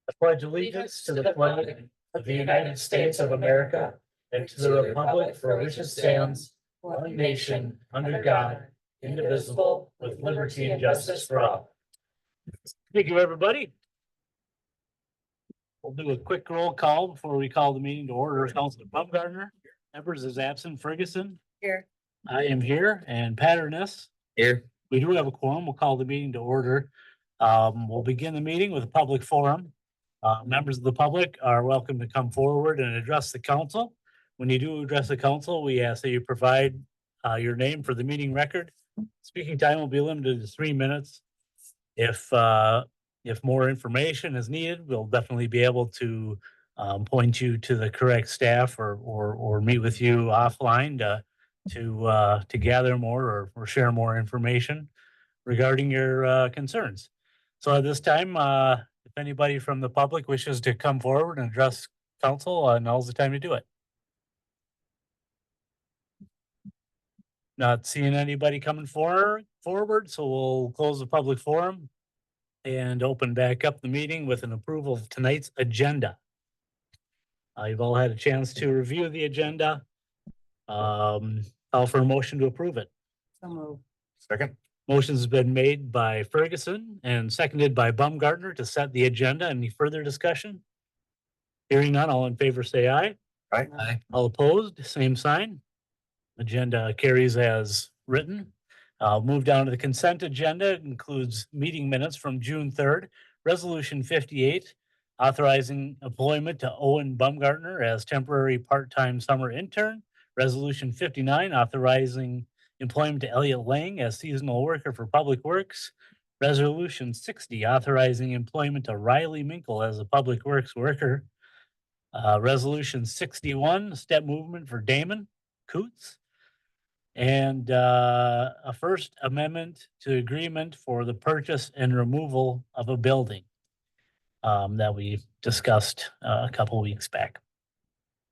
I pledge allegiance to the flag of the United States of America and to the republic for which it stands, one nation, under God, indivisible, with liberty and justice for all. Thank you, everybody. We'll do a quick roll call before we call the meeting to order. Councilman Baumgartner, Evers is absent. Ferguson. Here. I am here, and Patterness. Here. We do have a quorum. We'll call the meeting to order. We'll begin the meeting with a public forum. Members of the public are welcome to come forward and address the council. When you do address the council, we ask that you provide your name for the meeting record. Speaking time will be limited to 3 minutes. If more information is needed, we'll definitely be able to point you to the correct staff or meet with you offline to gather more or share more information regarding your concerns. So at this time, if anybody from the public wishes to come forward and address council, now's the time to do it. Not seeing anybody coming forward, so we'll close the public forum and open back up the meeting with an approval of tonight's agenda. You've all had a chance to review the agenda. Call for a motion to approve it. So moved. Second. Motion's been made by Ferguson and seconded by Baumgartner to set the agenda. Any further discussion? Hearing none, all in favor say aye. Aye. All opposed, same sign. Agenda carries as written. Move down to the consent agenda. It includes meeting minutes from June 3rd, Resolution 58, authorizing employment to Owen Baumgartner as temporary part-time summer intern. Resolution 59, authorizing employment to Elliot Lang as seasonal worker for Public Works. Resolution 60, authorizing employment to Riley Minkle as a Public Works worker. Resolution 61, step movement for Damon Coots. And a first amendment to agreement for the purchase and removal of a building that we discussed a couple weeks back.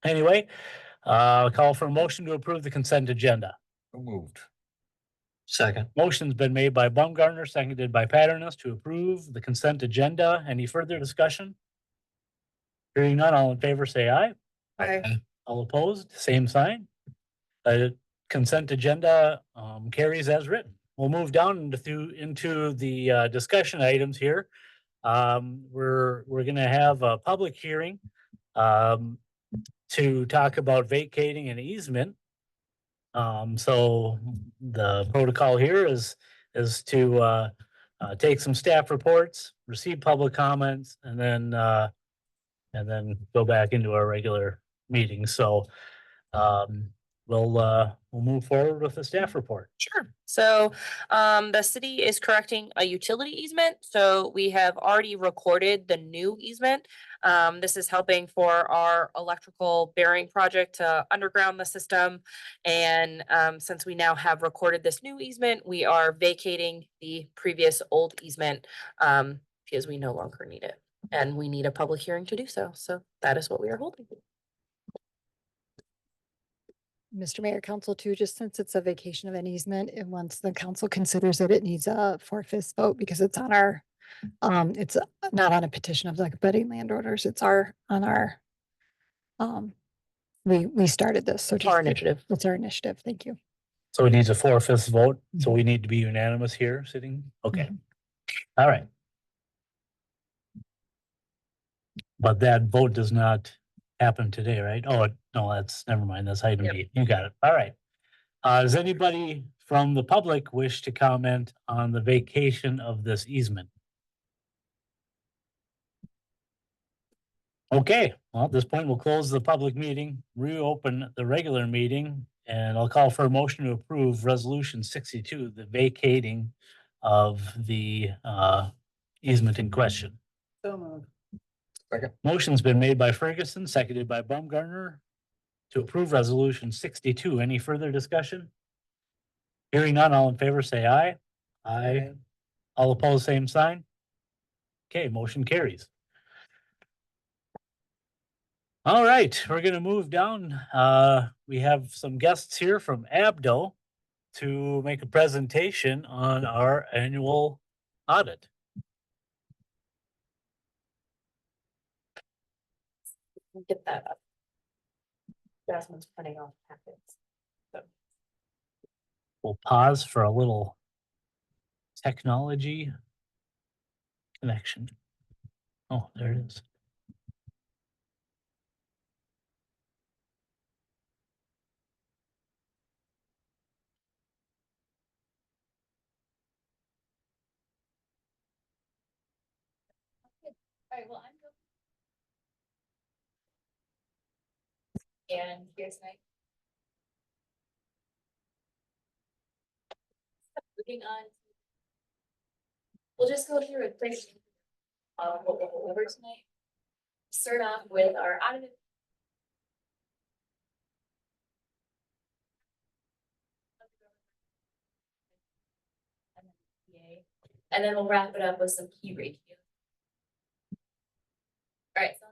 Anyway, call for a motion to approve the consent agenda. So moved. Second. Motion's been made by Baumgartner, seconded by Patterness to approve the consent agenda. Any further discussion? Hearing none, all in favor say aye. Aye. All opposed, same sign. Consent agenda carries as written. We'll move down into the discussion items here. We're gonna have a public hearing to talk about vacating an easement. So the protocol here is to take some staff reports, receive public comments, and then go back into our regular meeting. So we'll move forward with the staff report. Sure. So the city is correcting a utility easement. So we have already recorded the new easement. This is helping for our electrical bearing project to underground the system. And since we now have recorded this new easement, we are vacating the previous old easement because we no longer need it. And we need a public hearing to do so. So that is what we are holding. Mr. Mayor, Council too, just since it's a vacation of an easement, and once the council considers it, it needs a 4/5 vote because it's on our, it's not on a petition of like abutting landowners, it's on our, we started this, so. Our initiative. It's our initiative, thank you. So it needs a 4/5 vote. So we need to be unanimous here sitting. Okay. All right. But that vote does not happen today, right? Oh, no, that's, never mind. That's item B. You got it. All right. Does anybody from the public wish to comment on the vacation of this easement? Okay, well, at this point, we'll close the public meeting, reopen the regular meeting, and I'll call for a motion to approve Resolution 62, the vacating of the easement in question. So moved. Second. Motion's been made by Ferguson, seconded by Baumgartner to approve Resolution 62. Any further discussion? Hearing none, all in favor say aye. Aye. All opposed, same sign. Okay, motion carries. All right, we're gonna move down. We have some guests here from Abdo to make a presentation on our annual audit. Get that up. Jasmine's printing off packets. We'll pause for a little technology connection. Oh, there it is. All right, well, I'm going. And here's my. Moving on. We'll just go through a quick. What we'll go over tonight. Start off with our audited. And then we'll wrap it up with some key ratios. All right. So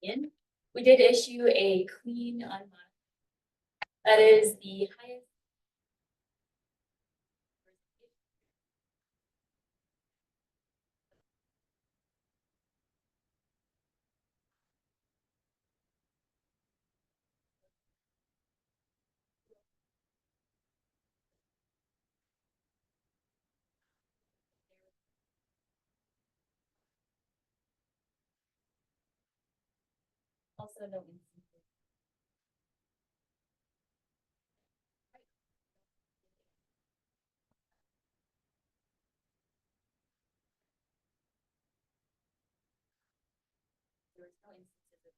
in, we did issue a clean unmodified. That is the highest. Also no instances. There was no instances of.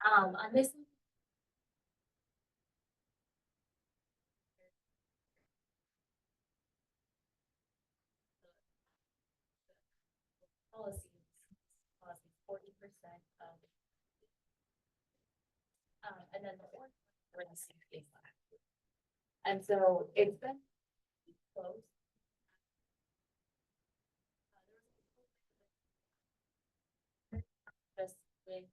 On this. Policies, 40% of. And then the fourth one, the same thing. And so it's been close. Just with.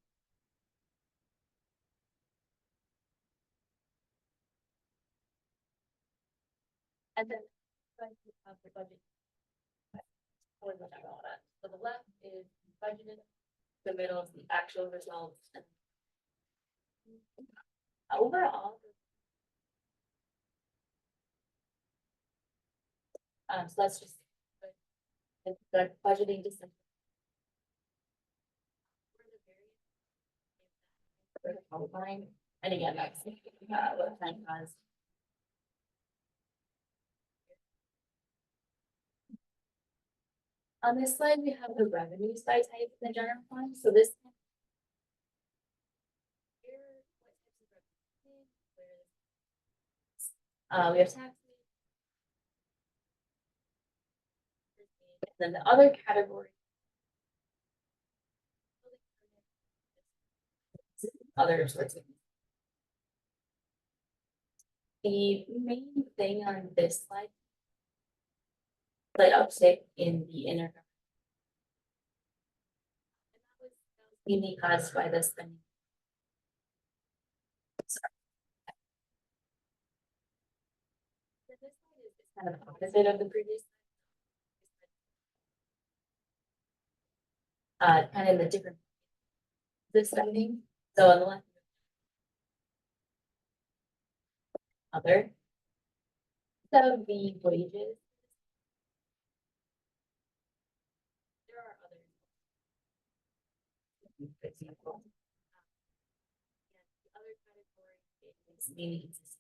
And then. Of the budget. Or the general on it. So the left is budgeted, the middle is the actual results. And overall. So let's just. The budgeting December. For the outline, and again, that's what time has. On this slide, we have the revenue by type in the general fund, so this. We have taxes. Then the other category. Other sorts of. The main thing on this slide. Slight uptick in the inner. Mainly caused by the spending. So this slide is kind of opposite of the previous. Kind of the different. The spending, so on the left. Other. So the wages. There are others. For example. The other category is mainly consistent.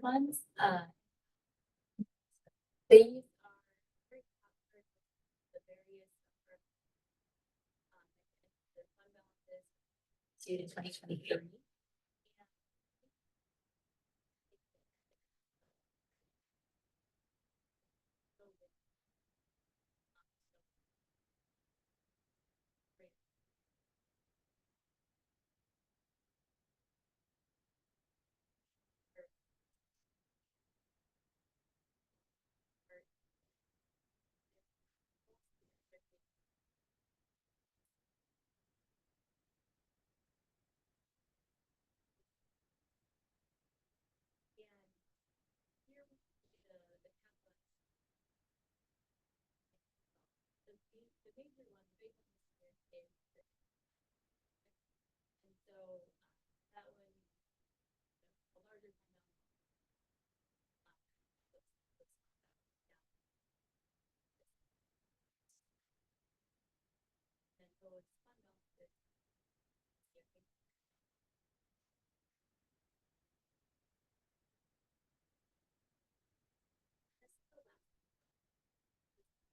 Funds, these are very popular with the various the fund balances to 2023. The major one, the big one here is and so that one a larger fund and so it's fund balances.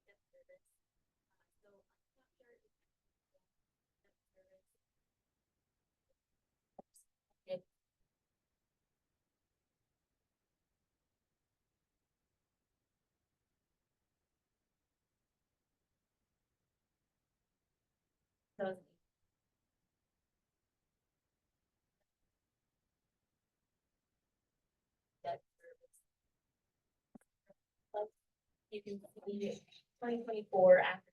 Debt service. So on the top chart is debt service. Okay. So debt service. You can see 2024 after.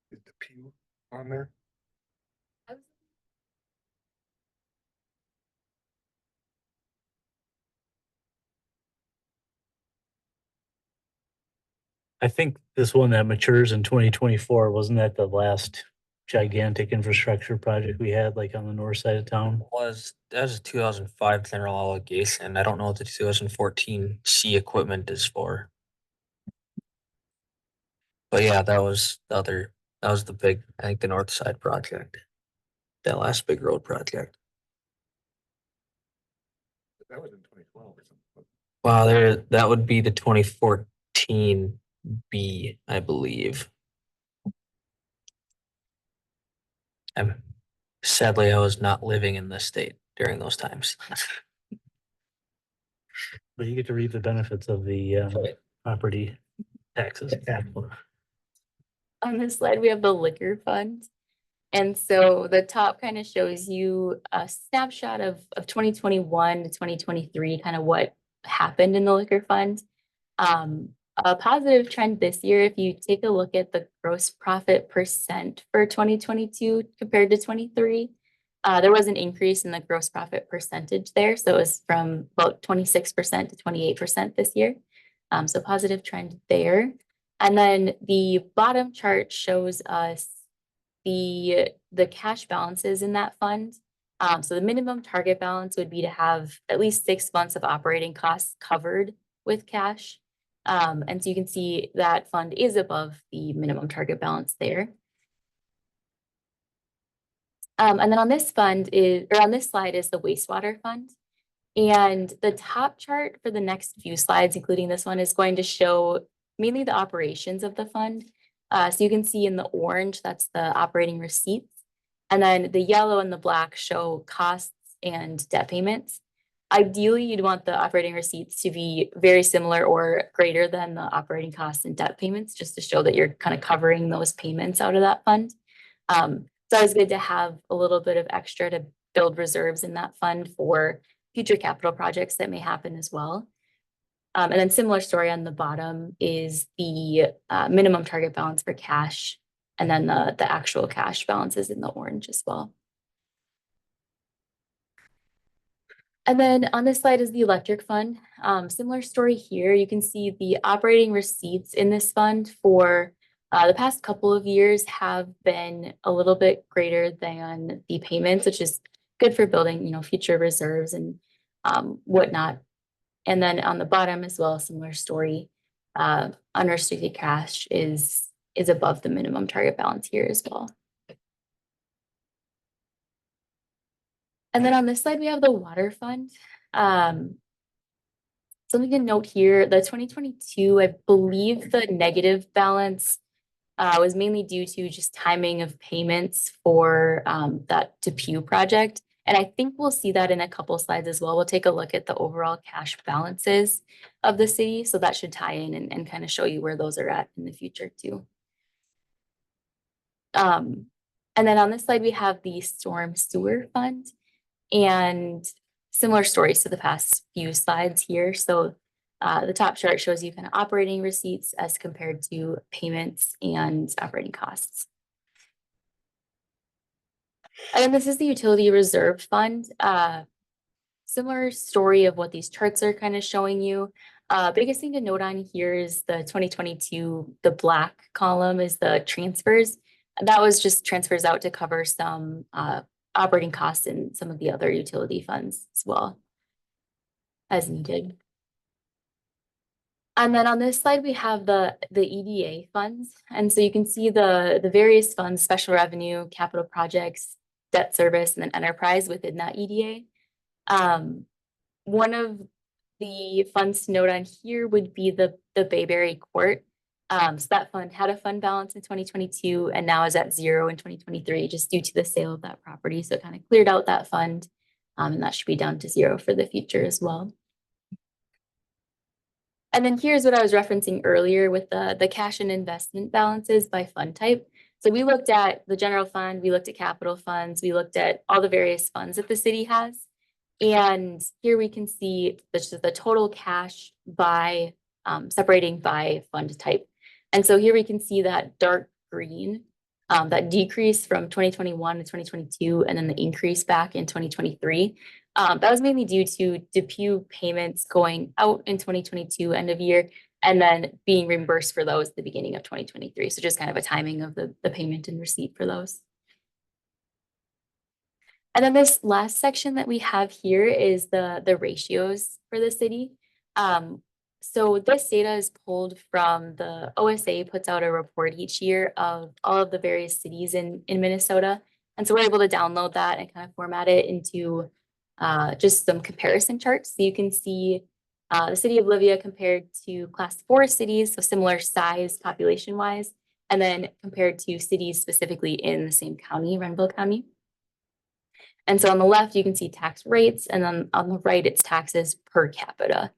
Is the P on there? I was I think this one that matures in 2024, wasn't that the last gigantic infrastructure project we had, like on the north side of town? That was a 2005 general allegation. I don't know what the 2014 C equipment is for. But yeah, that was the big, I think the north side project. That last big road project. That was in 2012 or something. Wow, that would be the 2014 B, I believe. Sadly, I was not living in this state during those times. But you get to reap the benefits of the property taxes. On this slide, we have the liquor fund. And so the top kind of shows you a snapshot of 2021 to 2023, kind of what happened in the liquor fund. A positive trend this year, if you take a look at the gross profit percent for 2022 compared to 23, there was an increase in the gross profit percentage there. So it was from about 26% to 28% this year. So positive trend there. And then the bottom chart shows us the cash balances in that fund. So the minimum target balance would be to have at least 6 months of operating costs covered with cash. And so you can see that fund is above the minimum target balance there. And then on this slide is the wastewater fund. And the top chart for the next few slides, including this one, is going to show mainly the operations of the fund. So you can see in the orange, that's the operating receipts. And then the yellow and the black show costs and debt payments. Ideally, you'd want the operating receipts to be very similar or greater than the operating costs and debt payments, just to show that you're kind of covering those payments out of that fund. So it's good to have a little bit of extra to build reserves in that fund for future capital projects that may happen as well. And then similar story on the bottom is the minimum target balance for cash, and then the actual cash balances in the orange as well. And then on this slide is the electric fund. Similar story here. You can see the operating receipts in this fund for the past couple of years have been a little bit greater than the payments, which is good for building, future reserves and whatnot. And then on the bottom as well, similar story. Unrestricted cash is above the minimum target balance here as well. And then on this slide, we have the water fund. Something to note here, the 2022, I believe the negative balance was mainly due to just timing of payments for that Depew project. And I think we'll see that in a couple slides as well. We'll take a look at the overall cash balances of the city. So that should tie in and kind of show you where those are at in the future too. And then on this slide, we have the storm sewer fund. And similar stories to the past few slides here. So the top chart shows you kind of operating receipts as compared to payments and operating costs. And then this is the utility reserve fund. Similar story of what these charts are kind of showing you. Biggest thing to note on here is the 2022, the black column is the transfers. That was just transfers out to cover some operating costs in some of the other utility funds as well as needed. And then on this slide, we have the EDA funds. And so you can see the various funds, special revenue, capital projects, debt service, and then enterprise within that EDA. One of the funds to note on here would be the Bayberry Court. So that fund had a fund balance in 2022 and now is at 0 in 2023 just due to the sale of that property. So it kind of cleared out that fund and that should be down to 0 for the future as well. And then here's what I was referencing earlier with the cash and investment balances by fund type. So we looked at the general fund, we looked at capital funds, we looked at all the various funds that the city has. And here we can see the total cash by separating by fund type. And so here we can see that dark green, that decrease from 2021 to 2022, and then the increase back in 2023. That was mainly due to Depew payments going out in 2022 end of year, and then being reimbursed for those at the beginning of 2023. So just kind of a timing of the payment and receipt for those. And then this last section that we have here is the ratios for the city. So this data is pulled from the OSA puts out a report each year of all of the various cities in Minnesota. And so we're able to download that and kind of format it into just some comparison charts. So you can see the city of Livia compared to class 4 cities, so similar size population wise, and then compared to cities specifically in the same county, Renville County. And so on the left, you can see tax rates, and then on the right, it's taxes per capita.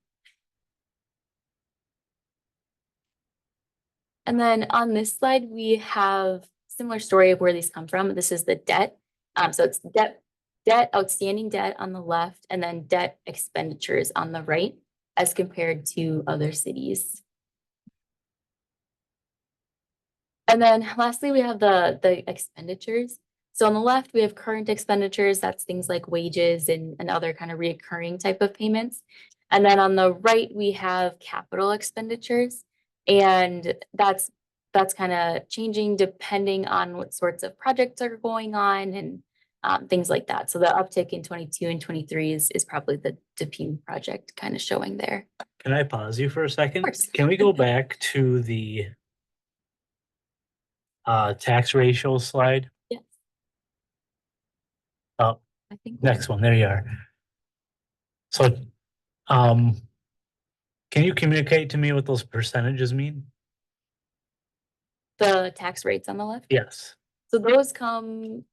And then on this slide, we have similar story of where these come from. This is the debt. So it's debt, outstanding debt on the left, and then debt expenditures on the right as compared to other cities. And then lastly, we have the expenditures. So on the left, we have current expenditures. That's things like wages and other kind of reoccurring type of payments. And then on the right, we have capital expenditures. And that's kind of changing depending on what sorts of projects are going on and things like that. So the uptick in 22 and 23 is probably the Depew project kind of showing there. Can I pause you for a second? course. Can we go back to the tax ratio slide? Yes. Oh, I think next one, there you are. So, Can you communicate to me what those percentages mean? The tax rates on the left. Yes. So those come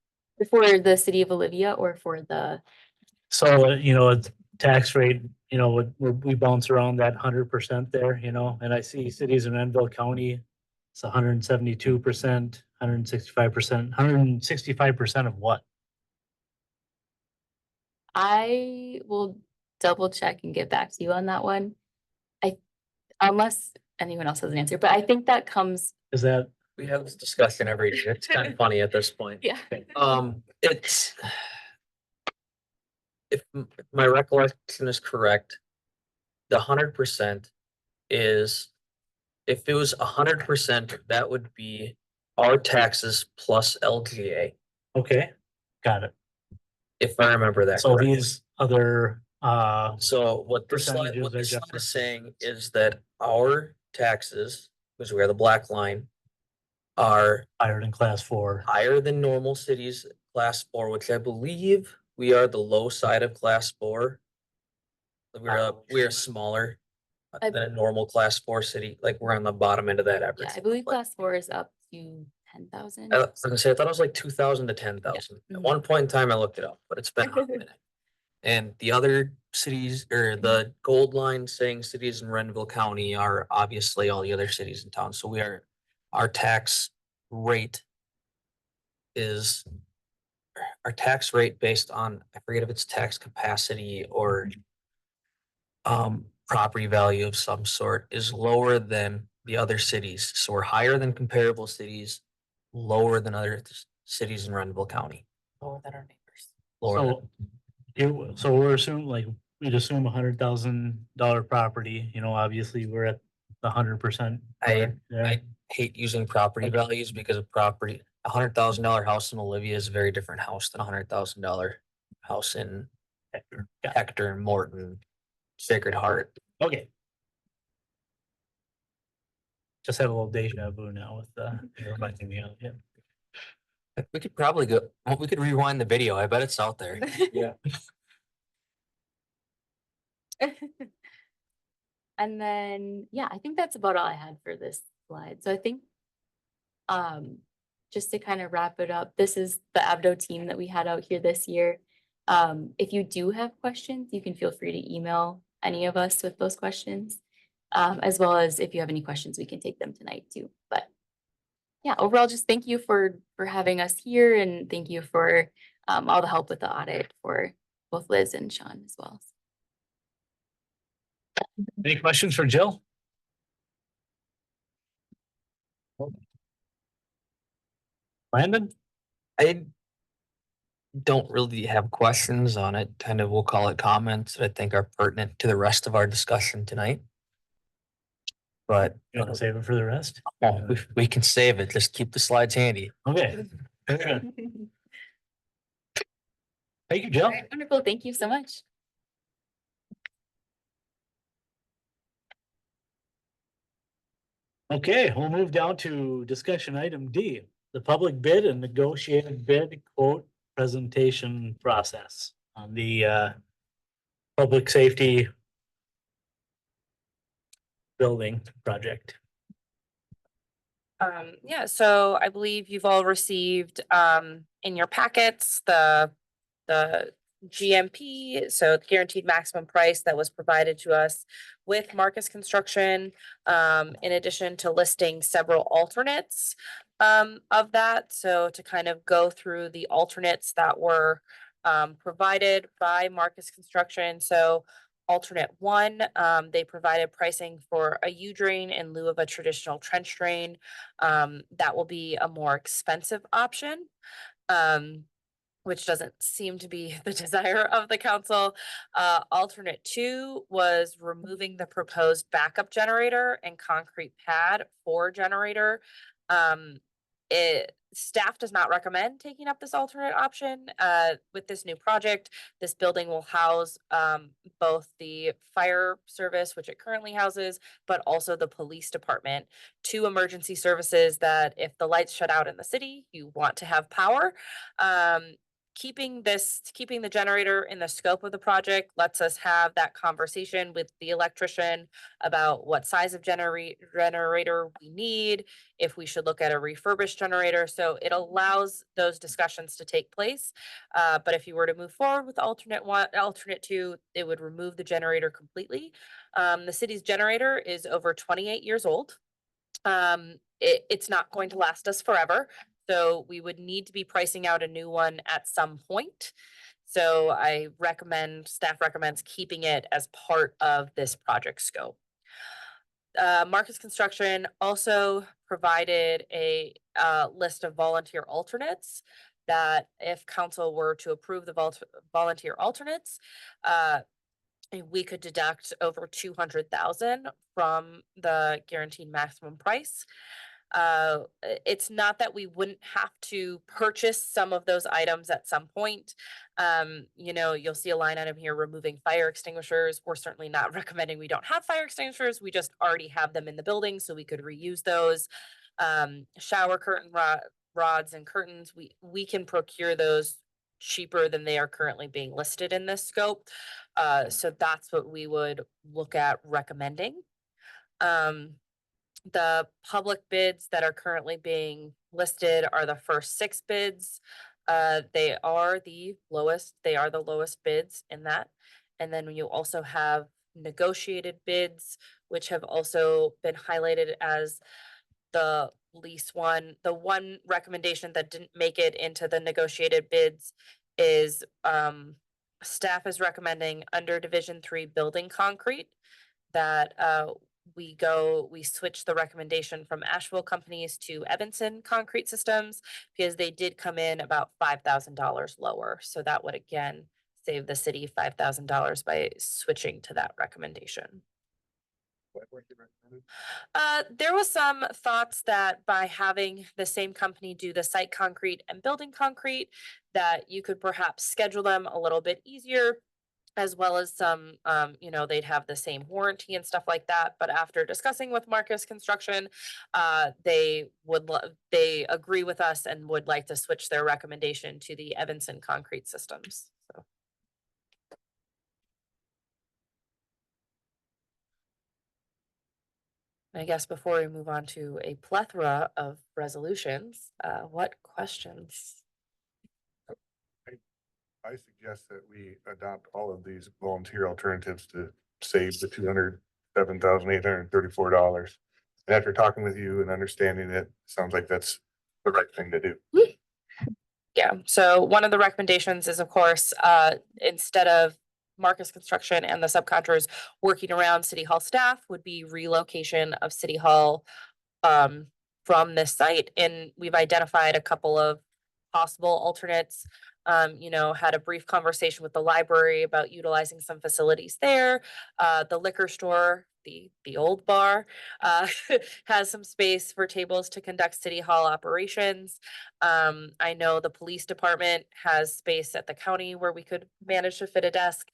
for the city of Olivia or for the, So, a tax rate, we bounce around that 100% there, and I see cities in Renville County, it's 172%, 165%, 165% of what? I will double check and get back to you on that one. Unless anyone else has an answer, but I think that comes, Is that, We have this discussion every year. It's kind of funny at this point. yeah. It's. If my recollection is correct, the 100% is, if it was 100%, that would be our taxes plus LGA, okay, got it. if I remember that So correctly. these other, So what the slide, percentages what are the slide different. is saying is that our taxes, because we are the black line, are higher than class 4. higher than normal cities class 4, which I believe we are the low side of class 4. We are smaller I- than a normal class 4 city, like we're on the bottom end of that average. Yeah, I believe But class 4 is up to 10,000. I was gonna say, I thought it was like 2,000 to 10,000. At Mhm. one point in time, I looked it up, but it's been a hot minute. And the other cities, or the gold line saying cities in Renville County are obviously all the other cities in town, so our tax rate is. Our tax rate based on, I forget if it's tax capacity or. Property value of some sort is lower than the other cities, so we're higher than comparable cities. Lower than other cities in Renville County. Lower than our neighbors. Lower than- So we're assuming, like, we'd assume $100,000 property, obviously we're at the 100%. I there. hate using property values because of property. $100,000 house in Olivia is a very different house than $100,000 house in Hector. Got it. Hector, Morton, Sacred Heart. Okay. Just had a little deja vu now with reminding me of it. We could probably we could rewind the video. I bet it's out there. Yeah. And then, yeah, I think that's about all I had for this slide. So I think, just to kind of wrap it up, this is the Abdo team that we had out here this year. If you do have questions, you can feel free to email any of us with those questions. As well as if you have any questions, we can take them tonight too. But yeah, overall, just thank you for having us here, and thank you for all the help with the audit for both Liz and Sean as well. Any questions for Jill? Landon? I don't really have questions on it. Kind of, we'll call it comments that I think are pertinent to the rest of our discussion tonight. But You want to save it for the rest? we can save it. Just keep the slides handy. Okay. Very good. Thank you, Jill. All right, wonderful. Thank you so much. Okay, we'll move down to discussion item D, the public bid and negotiated bid quote presentation process on the public safety building project. Yeah, so I believe you've all received in your packets the GMP, so the guaranteed maximum price that was provided to us with Marcus Construction, in addition to listing several alternates of that. So to kind of go through the alternates that were provided by Marcus Construction. So alternate 1, they provided pricing for a U-drain in lieu of a traditional trench drain. That will be a more expensive option. Which doesn't seem to be the desire of the council. Alternate 2 was removing the proposed backup generator and concrete pad for generator. Staff does not recommend taking up this alternate option. With this new project, this building will house both the fire service, which it currently houses, but also the police department, 2 emergency services that if the lights shut out in the city, you want to have power. keeping the generator in the scope of the project lets us have that conversation with the electrician about what size of generator we need, if we should look at a refurbished generator. So it allows those discussions to take place. But if you were to move forward with alternate two, it would remove the generator completely. The city's generator is over 28 years old. It's not going to last us forever. So we would need to be pricing out a new one at some point. So staff recommends keeping it as part of this project scope. Marcus Construction also provided a list of volunteer alternates that if council were to approve the volunteer alternates, we could deduct over 200,000 from the guaranteed maximum price. It's not that we wouldn't have to purchase some of those items at some point. You'll see a line item here, removing fire extinguishers. We're certainly not recommending we don't have fire extinguishers. We just already have them in the building, so we could reuse those. Shower curtain rods and curtains, we can procure those cheaper than they are currently being listed in this scope. So that's what we would look at recommending. The public bids that are currently being listed are the first 6 bids. They are the lowest bids in that. And then you also have negotiated bids, which have also been highlighted as the least one. The one recommendation that didn't make it into the negotiated bids is staff is recommending under Division 3 building concrete that we switch the recommendation from Asheville Companies to Evanson Concrete Systems, because they did come in about $5,000 lower. So that would again save the city $5,000 by switching to that recommendation. What you recommended? There was some thoughts that by having the same company do the site concrete and building concrete, that you could perhaps schedule them a little bit easier, as well as some, they'd have the same warranty and stuff like that. But after discussing with Marcus Construction, they agree with us and would like to switch their recommendation to the Evanson Concrete Systems. So. I guess before we move on to a plethora of resolutions, what questions? I suggest that we adopt all of these volunteer alternatives to save the $207,834. And after talking with you and understanding it, sounds like that's the right thing to do. Yeah, so one of the recommendations is, of course, instead of Marcus Construction and the subcontractors working around City Hall staff, would be relocation of City Hall from this site. And we've identified a couple of possible alternates. Had a brief conversation with the library about utilizing some facilities there. The liquor store, the old bar, has some space for tables to conduct City Hall operations. I know the police department has space at the county where we could manage to fit a desk.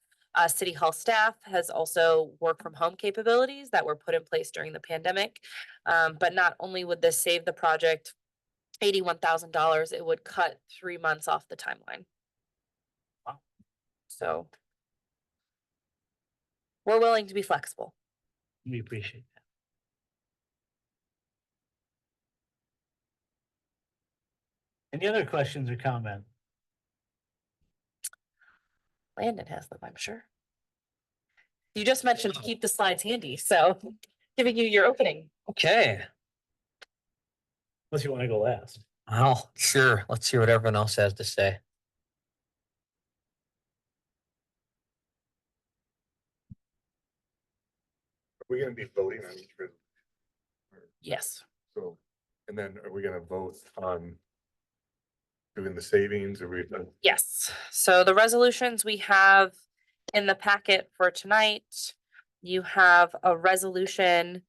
City Hall staff has also work from home capabilities that were put in place during the pandemic. But not only would this save the project $81,000, it would cut 3 months off the timeline. Wow. So we're willing to be flexible. We appreciate that. Any other questions or comment? Landon has them, I'm sure. You just mentioned to keep the slides handy, so giving you your opening. Okay, Unless you want to go last. well, sure. Let's hear what everyone else has to say. Are we gonna be voting on each resolution? Yes. So, and then are we gonna vote on doing the savings, or we? Yes, so the resolutions we have in the packet for tonight, you have a resolution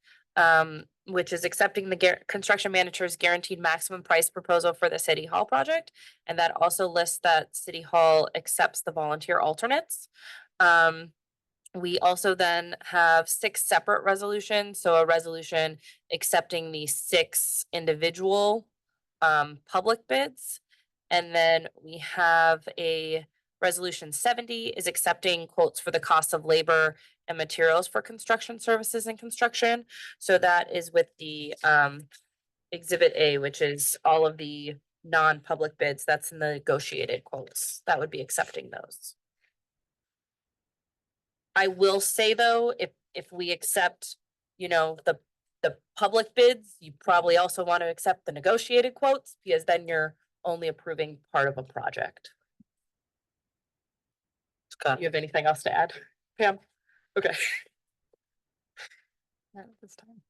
which is accepting the construction manager's guaranteed maximum price proposal for the City Hall project. And that also lists that City Hall accepts the volunteer alternates. We also then have 6 separate resolutions. So a resolution accepting the 6 individual public bids, And then we have a resolution 70 is accepting quotes for the cost of labor and materials for construction services and construction. So that is with the exhibit A, which is all of the non-public bids. That's in the negotiated quotes. That would be accepting those. I will say though, if we accept, you know, the public bids, you probably also want to accept the negotiated quotes, because then you're only approving part of a project. It's kind You have anything else to add, Pam? Okay. Not at this time.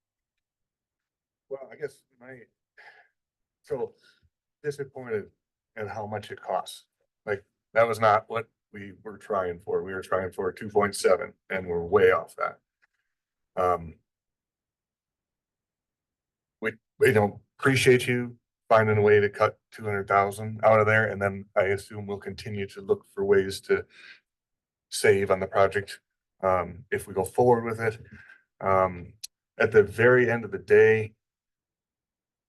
Well, I guess so disappointed at how much it costs. Like, that was not what we were trying for. We were trying for 2.7 and we're way off that. We don't appreciate you finding a way to cut 200,000 out of there, and then I assume we'll continue to look for ways to save on the project, if we go forward with it. At the very end of the day,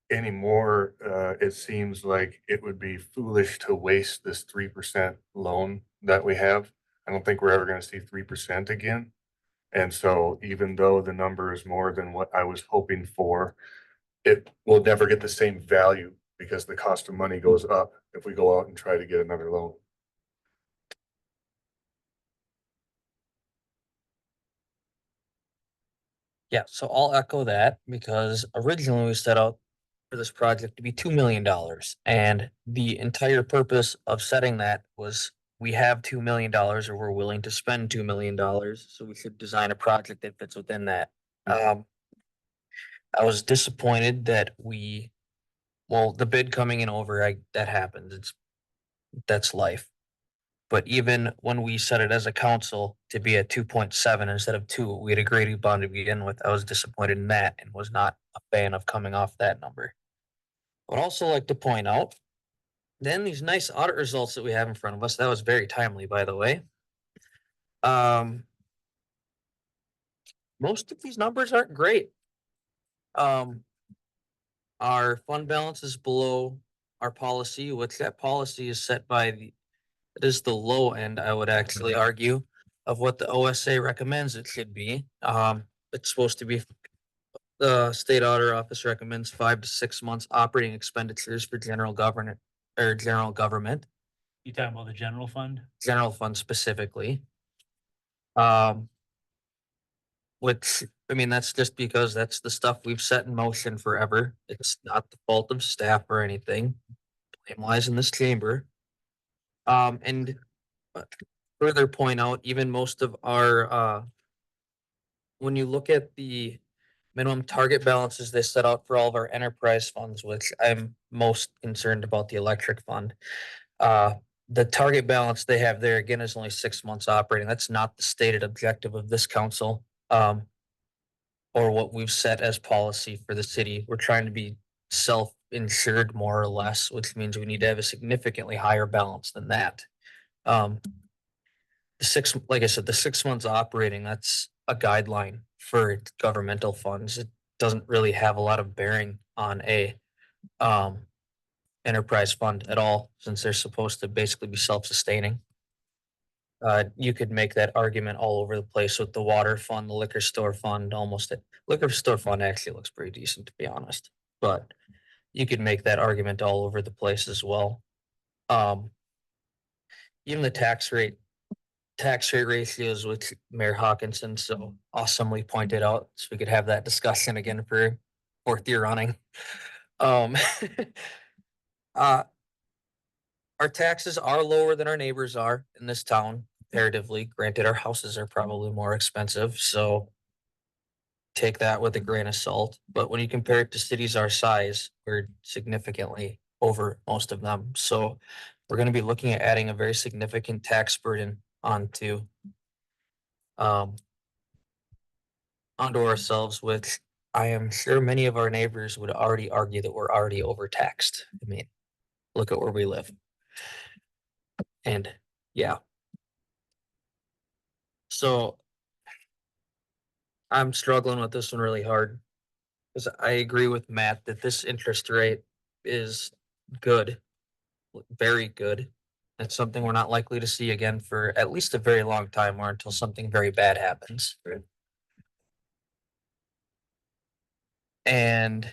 anymore, it seems like it would be foolish to waste this 3% loan that we have. I don't think we're ever gonna see 3% again. And so even though the number is more than what I was hoping for, it will never get the same value because the cost of money goes up if we go out and try to get another loan. Yeah, so I'll echo that because originally we set out for this project to be $2 million. And the entire purpose of setting that was we have $2 million or we're willing to spend $2 million. So we should design a project that fits within that. I was disappointed that the bid coming in over, that happens. That's life. But even when we set it as a council to be at 2.7 instead of 2, we had agreed upon to begin with. I was disappointed in that and was not a fan of coming off that number. I would also like to point out, then these nice audit results that we have in front of us, that was very timely, by the way. Most of these numbers aren't great. Our fund balance is below our policy, which that policy is set by it is the low end, I would actually argue, of what the OSA recommends it should be. It's supposed to be, the state auditor office recommends 5 to 6 months operating expenditures for general government. You talking about the general fund? General fund specifically. Which, I mean, that's just because that's the stuff we've set in motion forever. It's not the fault of staff or anything. Blame lies in this chamber. And further point out, even most of our, when you look at the minimum target balances they set out for all of our enterprise funds, which I'm most concerned about the electric fund. The target balance they have there again is only 6 months operating. That's not the stated objective of this council. Or what we've set as policy for the city. We're trying to be self-insured more or less, which means we need to have a significantly higher balance than that. Like I said, the 6 months operating, that's a guideline for governmental funds. It doesn't really have a lot of bearing on a enterprise fund at all, since they're supposed to basically be self-sustaining. You could make that argument all over the place with the water fund, the liquor store fund, liquor store fund actually looks pretty decent, to be honest. But you could make that argument all over the place as well. Even the tax rate ratios, which Mayor Hawkinson so awesomely pointed out, so we could have that discussion again for 4th year running. Our taxes are lower than our neighbors are in this town comparatively. Granted, our houses are probably more expensive, so take that with a grain of salt. But when you compare it to cities our size, we're significantly over most of them. So we're going to be looking at adding a very significant tax burden onto ourselves, which I am sure many of our neighbors would already argue that we're already overtaxed. I mean, look at where we live. And yeah. So I'm struggling with this one really hard. Because I agree with Matt that this interest rate is good. very good. It's something we're not likely to see again for at least a very long time or until something very bad happens. And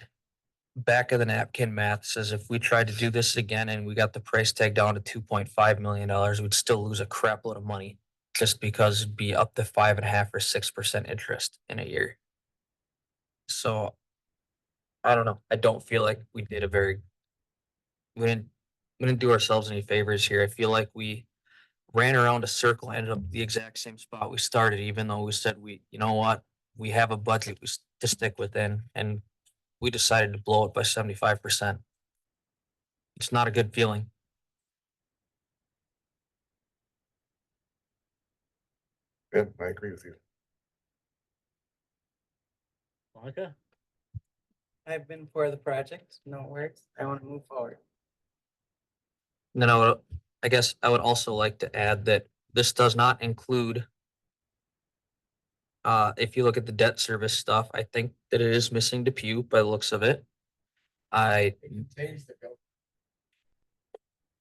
back of the napkin math says if we tried to do this again and we got the price tag down to $2.5 million, we'd still lose a crap load of money just because it'd be up to 5.5 or 6% interest in a year. So I don't know. I don't feel like we did a very, we didn't do ourselves any favors here. I feel like we ran around a circle, ended up the exact same spot we started, even though we said you know what, we have a budget to stick within, and we decided to blow it by 75%. It's not a good feeling. Yeah, I agree with you. Monica? I've been for the project, no words, I want to move forward. And then I guess I would also like to add that this does not include, if you look at the debt service stuff, I think that it is missing Depew by the looks of it. The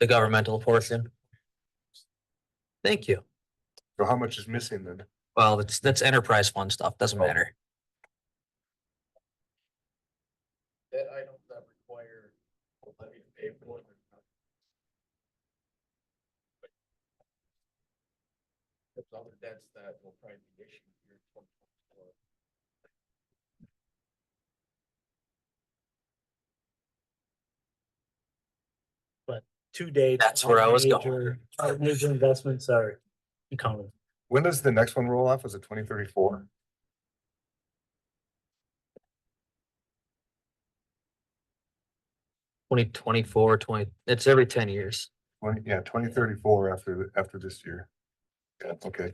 governmental portion. Thank you. So how much is missing then? Well, that's enterprise fund stuff, doesn't Oh. matter. That items that require a levy to pay for it. There's other debts that will probably be issued here in 2024. To date. That's where I was going. Our major investments are accounted. When does the next one roll off? Is it 2034? It's every 10 years. 2034 after this year. Yeah, okay.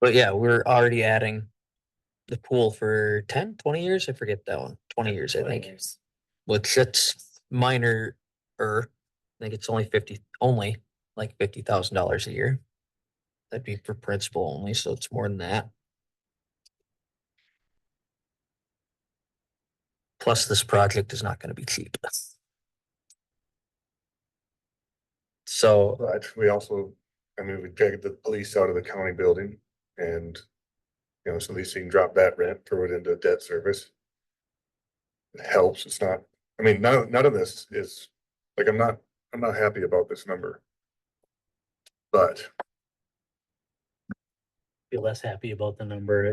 But yeah, we're already adding the pool for 10, 20 years. I forget that one. 20 years, I think. Which it's minor, I think it's only like $50,000 a year. That'd be for principal only, so it's more than that. Plus, this project is not gonna be cheap. So, But we also, I mean, we take the police out of the county building and, you know, so at least you can drop that rent, throw it into debt service. It helps. It's not, I mean, none of this is, like, I'm not happy about this number. But Feel less happy about the number.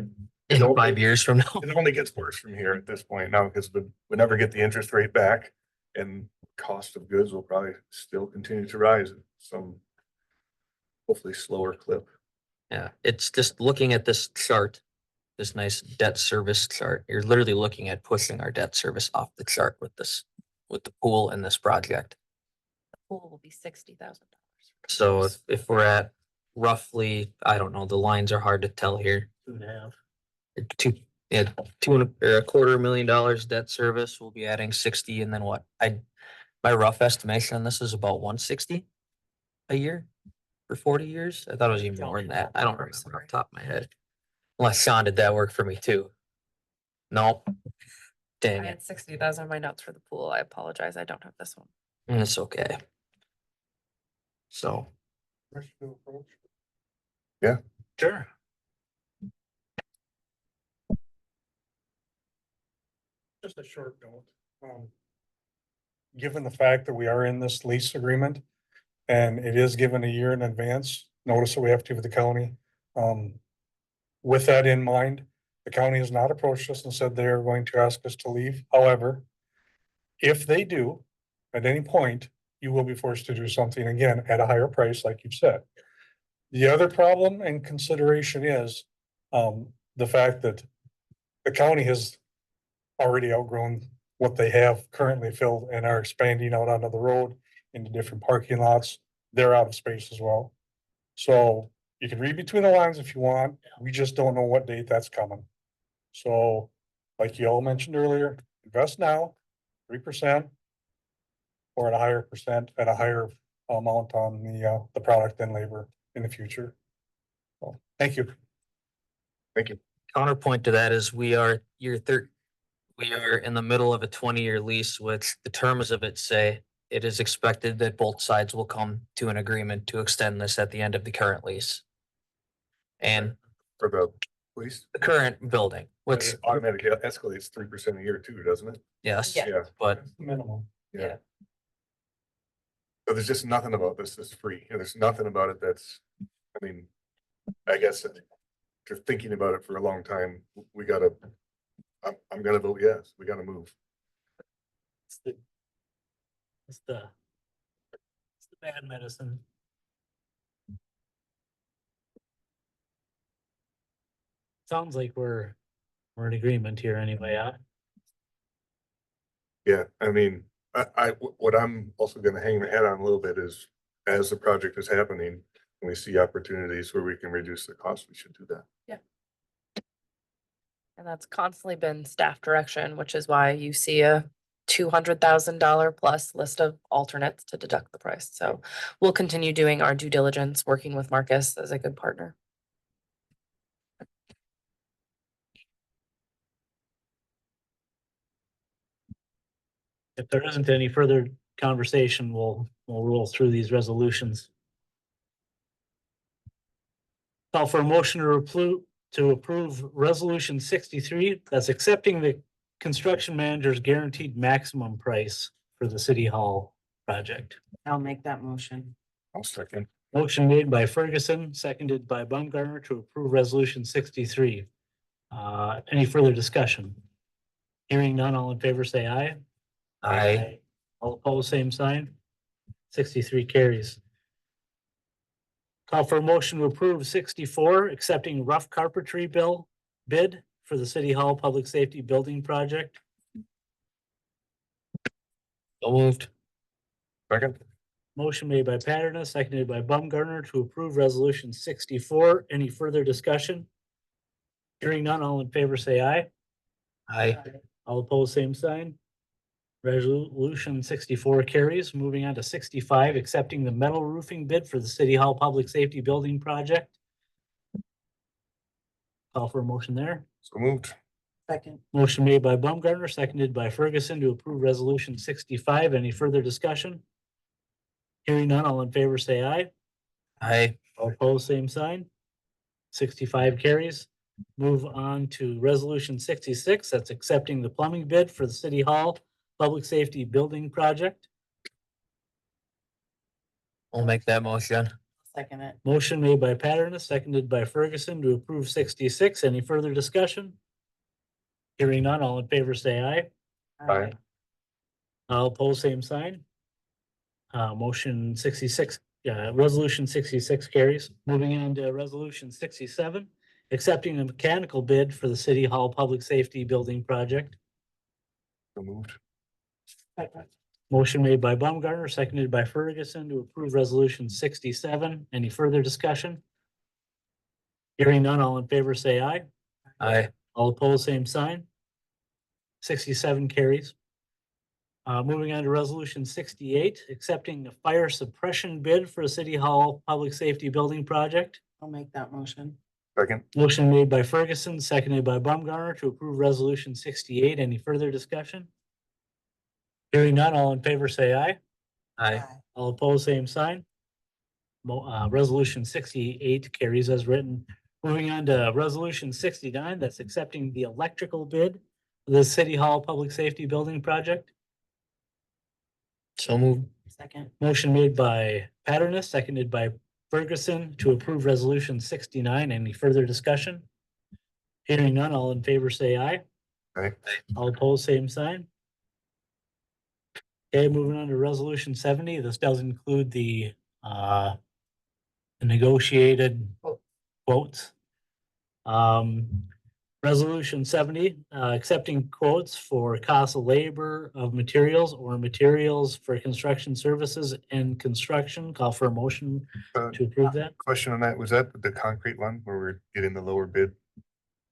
in 5 years from now, it only gets worse from here at this point now, because we never get the interest rate back. And cost of goods will probably still continue to rise at some hopefully slower clip. yeah, it's just looking at this chart, this nice debt service chart. You're literally looking at pushing our debt service off the chart with the pool and this project. The pool will be $60,000. So if we're at roughly, I don't know, the lines are hard to tell here. 2.5. $2.25 million debt service, we'll be adding 60, and then what? My rough estimation on this is about 160 a year for 40 years. I thought it was even more than that. I don't remember off the top of my head. Unless Sean did that work for me too. Nope. Dang I it. had 60,000 in my notes for the pool. I apologize. I don't have this one. It's okay. So, Sure. Just a short note. Given the fact that we are in this lease agreement and it is given a year in advance, notice that we have to with the county. With that in mind, the county has not approached us and said they are going to ask us to leave. However, if they do, at any point, you will be forced to do something again at a higher price, like you've said. The other problem and consideration is the fact that the county has already outgrown what they have currently filled and are expanding out onto the road into different parking lots. They're out of space as well. So you can read between the lines if you want. We just don't know what date that's coming. So like you all mentioned earlier, invest now, 3%, or at a higher percent, at a higher amount on the product and labor in the future. So, thank you. Thank you. Counterpoint to that is we are we are in the middle of a 20-year lease with the terms of it say it is expected that both sides will come to an agreement to extend this at the end of the current lease. And For the police, the current building, which, it automatically escalates 3% a year too, doesn't it? yes, Yeah. Yeah, but Minimum. yeah. So there's just nothing about this that's free, and there's nothing about it that's, I mean, I guess after thinking about it for a long time, we gotta, I'm gonna vote yes, we gotta move. It's the, it's the, it's the bad medicine. Sounds like we're in agreement here anyway, huh? Yeah, I mean, what I'm also gonna hang my hat on a little bit is, as the project is happening, and we see opportunities where we can reduce the cost, we should do that. And that's constantly been staff direction, which is why you see a $200,000 plus list of alternates to deduct the price. So we'll continue doing our due diligence, working with Marcus as a good partner. If there isn't any further conversation, we'll roll through these resolutions. Call for a motion to approve resolution 63, that's accepting the construction manager's guaranteed maximum price for the city hall project. I'll make that motion. I'll second. Motion made by Ferguson, seconded by Baumgartner to approve resolution 63. Any further discussion? Hearing none, all in favor say aye. I, All opposed, same sign. 63 carries. Call for a motion to approve 64, accepting rough carpentry bid for the City Hall Public Safety Building Project. so moved. Second. Motion made by Paterno, seconded by Baumgartner to approve resolution 64. Any further discussion? Hearing none, all in favor say aye. I, All opposed, same sign. Resolution 64 carries. Moving on to 65, accepting the metal roofing bid for the City Hall Public Safety Building Project. Call for a motion there. So moved. Second. Motion made by Baumgartner, seconded by Ferguson to approve resolution 65. Any further discussion? Hearing none, all in favor say aye. I, All opposed, same sign. 65 carries. Move on to resolution 66. That's accepting the plumbing bid for the City Hall Public Safety Building Project. will make that motion. Second it. Motion made by Paterno, seconded by Ferguson to approve 66. Any further discussion? Hearing none, all in favor say aye. Aye. All opposed, same sign. Motion 66, resolution 66 carries. Moving on to resolution 67, accepting the mechanical bid for the City Hall Public Safety Building Project. So moved. Motion made by Baumgartner, seconded by Ferguson to approve resolution 67. Any further discussion? Hearing none, all in favor say aye. I, All opposed, same sign. 67 carries. Moving on to resolution 68, accepting the fire suppression bid for the City Hall Public Safety Building Project. I'll make that motion. Second. Motion made by Ferguson, seconded by Baumgartner to approve resolution 68. Any further discussion? Hearing none, all in favor say aye. I, All opposed, same sign. Resolution 68 carries as written. Moving on to resolution 69, that's accepting the electrical bid for the City Hall Public Safety Building Project. so moved. Second. Motion made by Paterno, seconded by Ferguson to approve resolution 69. Any further discussion? Hearing none, all in favor say aye. Aye. All opposed, same sign. Okay, moving on to resolution 70. This does include the negotiated quotes. Resolution 70, accepting quotes for cost of labor of materials or materials for construction services and construction. Call for a motion to approve that. Question on that, was that the concrete one where we're getting the lower bid?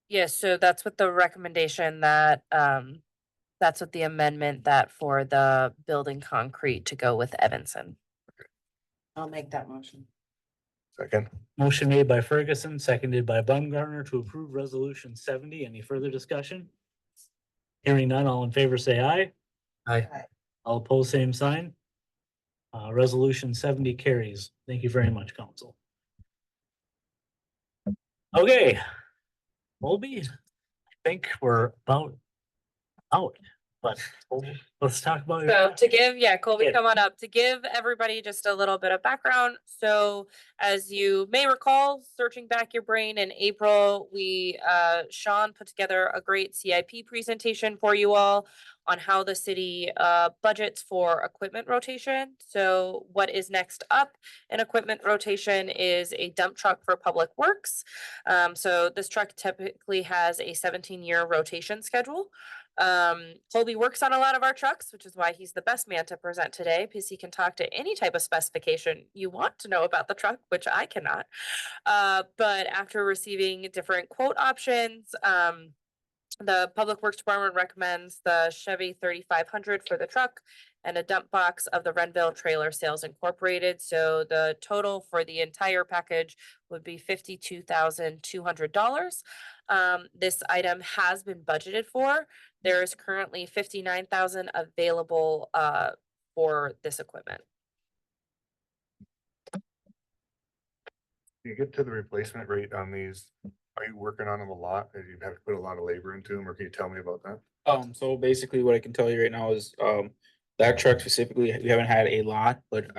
Yes, so that's what the recommendation that, that's what the amendment that for the building concrete to go with Evanson. I'll make that motion. Second. Motion made by Ferguson, seconded by Baumgartner to approve resolution 70. Any further discussion? Hearing none, all in favor say aye. Aye. All opposed, same sign. Resolution 70 carries. Thank you very much, council. Okay. Colby, I think we're about out, but let's talk about. your- So to give, yeah, Colby, Yeah. come on up, to give everybody just a little bit of background. So as you may recall, searching back your brain in April, Sean put together a great CIP presentation for you all on how the city budgets for equipment rotation. So what is next up in equipment rotation is a dump truck for Public Works. So this truck typically has a 17-year rotation schedule. Colby works on a lot of our trucks, which is why he's the best man to present today, because he can talk to any type of specification you want to know about the truck, which I cannot. But after receiving different quote options, the Public Works Department recommends the Chevy 3500 for the truck and a dump box of the Renville Trailer Sales Incorporated. So the total for the entire package would be $52,200. This item has been budgeted for. There is currently 59,000 available for this equipment. You get to the replacement rate on these, are you working on them a lot? Or you have to put a lot of labor into them, or can you tell me about that? So basically what I can tell you right now is, that truck specifically, we haven't had a lot, but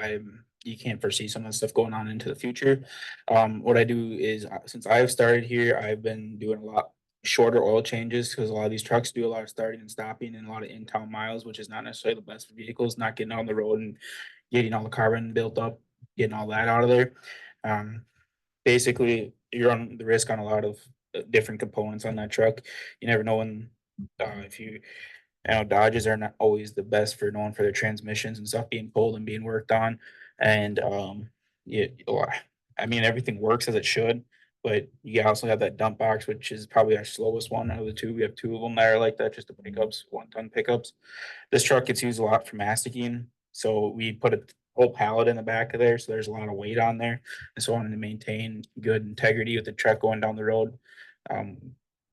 you can't foresee some of the stuff going on into the future. What I do is, since I've started here, I've been doing a lot shorter oil changes, because a lot of these trucks do a lot of starting and stopping and a lot of in-town miles, which is not necessarily the best for vehicles, not getting on the road and getting all the carbon built up, getting all that out of there. Basically, you're on the risk on a lot of different components on that truck. You never know when, if you know, Dodges are not always the best for known for their transmissions and stuff being pulled and being worked on. And yeah, I mean, everything works as it should, but you also have that dump box, which is probably our slowest one out of the two. We have two of them that are like that, just the pickups, 1-ton pickups. This truck gets used a lot for masticing, so we put a whole pallet in the back of there, so there's a lot of weight on there. And so I wanted to maintain good integrity with the truck going down the road.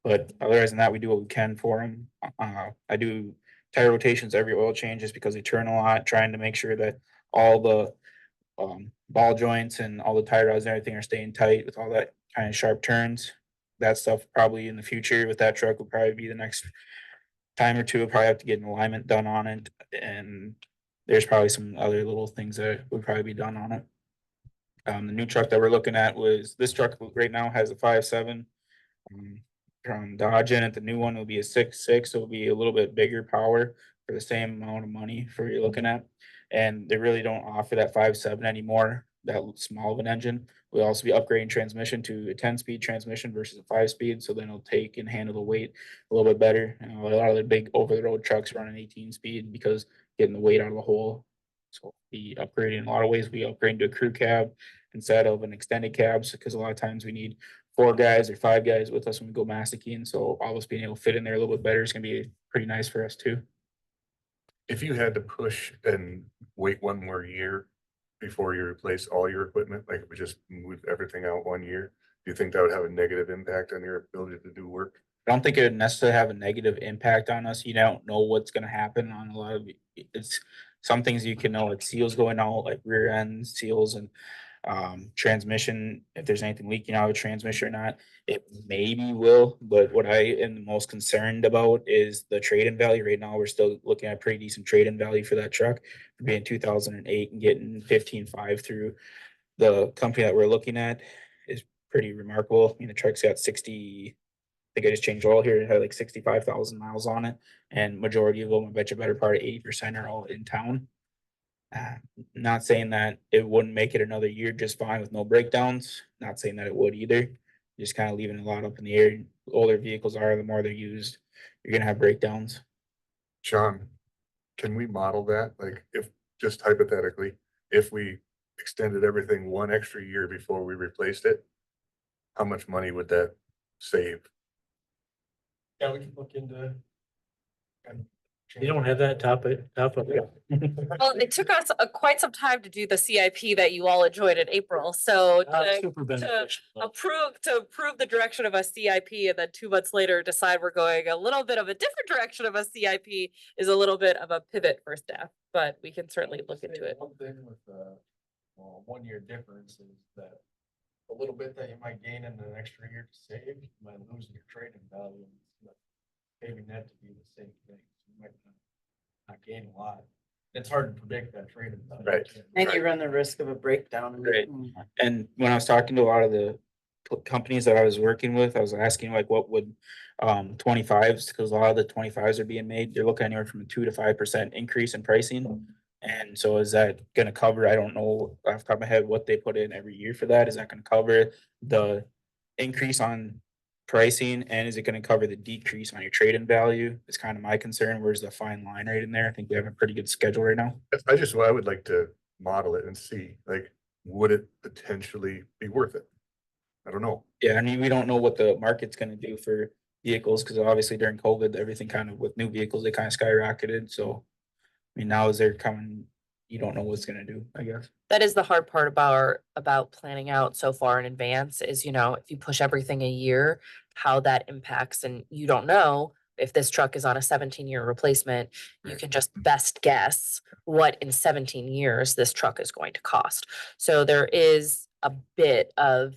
But otherwise than that, we do what we can for them. I do tire rotations every oil change just because they turn a lot, trying to make sure that all the ball joints and all the tie rods and everything are staying tight with all that kind of sharp turns. That stuff probably in the future with that truck will probably be the next time or two. We'll probably have to get an alignment done on it, and there's probably some other little things that would probably be done on it. The new truck that we're looking at was, this truck right now has a 5.7 from Dodge in it. The new one will be a 6.6, so it'll be a little bit bigger power for the same amount of money for what you're looking at. And they really don't offer that 5.7 anymore, that small of an engine. We'll also be upgrading transmission to a 10-speed transmission versus a 5-speed, so then it'll take and handle the weight a little bit better. You know, a lot of the big over-the-road trucks run an 18-speed because getting the weight out of the hole. So we upgrading in a lot of ways. We upgrade to a crew cab instead of an extended cabs, because a lot of times we need 4 guys or 5 guys with us when we go masticing. So all of us being able to fit in there a little bit better is gonna be pretty nice for us too. If you had to push and wait one more year before you replace all your equipment, like if we just move everything out 1 year, do you think that would have a negative impact on your ability to do work? I don't think it would necessarily have a negative impact on us. You don't know what's gonna happen on a lot of it's some things you can know, like seals going out, like rear end seals and transmission, if there's anything leaking out of a transmission or not, it maybe will. But what I am the most concerned about is the trade-in value. Right now, we're still looking at pretty decent trade-in value for that truck, for being 2008 and getting 15.5 through the company that we're looking at is pretty remarkable. I mean, the truck's got 60. I think I just changed oil here. It had like 65,000 miles on it, and majority of them, I bet you better part of 80% are all in town. Not saying that it wouldn't make it another year just fine with no breakdowns. Not saying that it would either. Just kind of leaving a lot up in the air. The older vehicles are, the more they're used, you're gonna have breakdowns. Sean, can we model that? Like, if, just hypothetically, if we extended everything 1 extra year before we replaced it, how much money would that save? Yeah, we can look into. And You don't have that topic. Well, it took us quite some time to do the CIP that you all enjoyed in April, so Super beneficial. to approve the direction of a CIP and then 2 months later decide we're going a little bit of a different direction of a CIP is a little bit of a pivot for staff, but we can certainly look into it. One thing with the, 1 year difference is that a little bit that you might gain in an extra year to save, you might lose in your trading value. Saving that to be the same thing. You might not gain a lot. It's hard to predict that trading value. Right. And you run the risk of a breakdown. Right. And when I was talking to a lot of the companies that I was working with, I was asking like, what would 25s, because a lot of the 25s are being made, they're looking anywhere from a 2 to 5% increase in pricing. And so is that gonna cover, I don't know off the top of my head what they put in every year for that. Is that gonna cover the increase on pricing, and is it gonna cover the decrease on your trade-in value? It's kind of my concern. Where's the fine line right in there? I think we have a pretty good schedule right now. I would like to model it and see, like, would it potentially be worth it? I don't know. Yeah, I mean, we don't know what the market's gonna do for vehicles, because obviously during COVID, everything kind of with new vehicles, they kind of skyrocketed, so. I mean, now as they're coming, you don't know what's gonna do, I guess. That is the hard part about planning out so far in advance is, if you push everything a year, how that impacts, and you don't know if this truck is on a 17-year replacement, you can just best guess what in 17 years this truck is going to cost. So there is a bit of,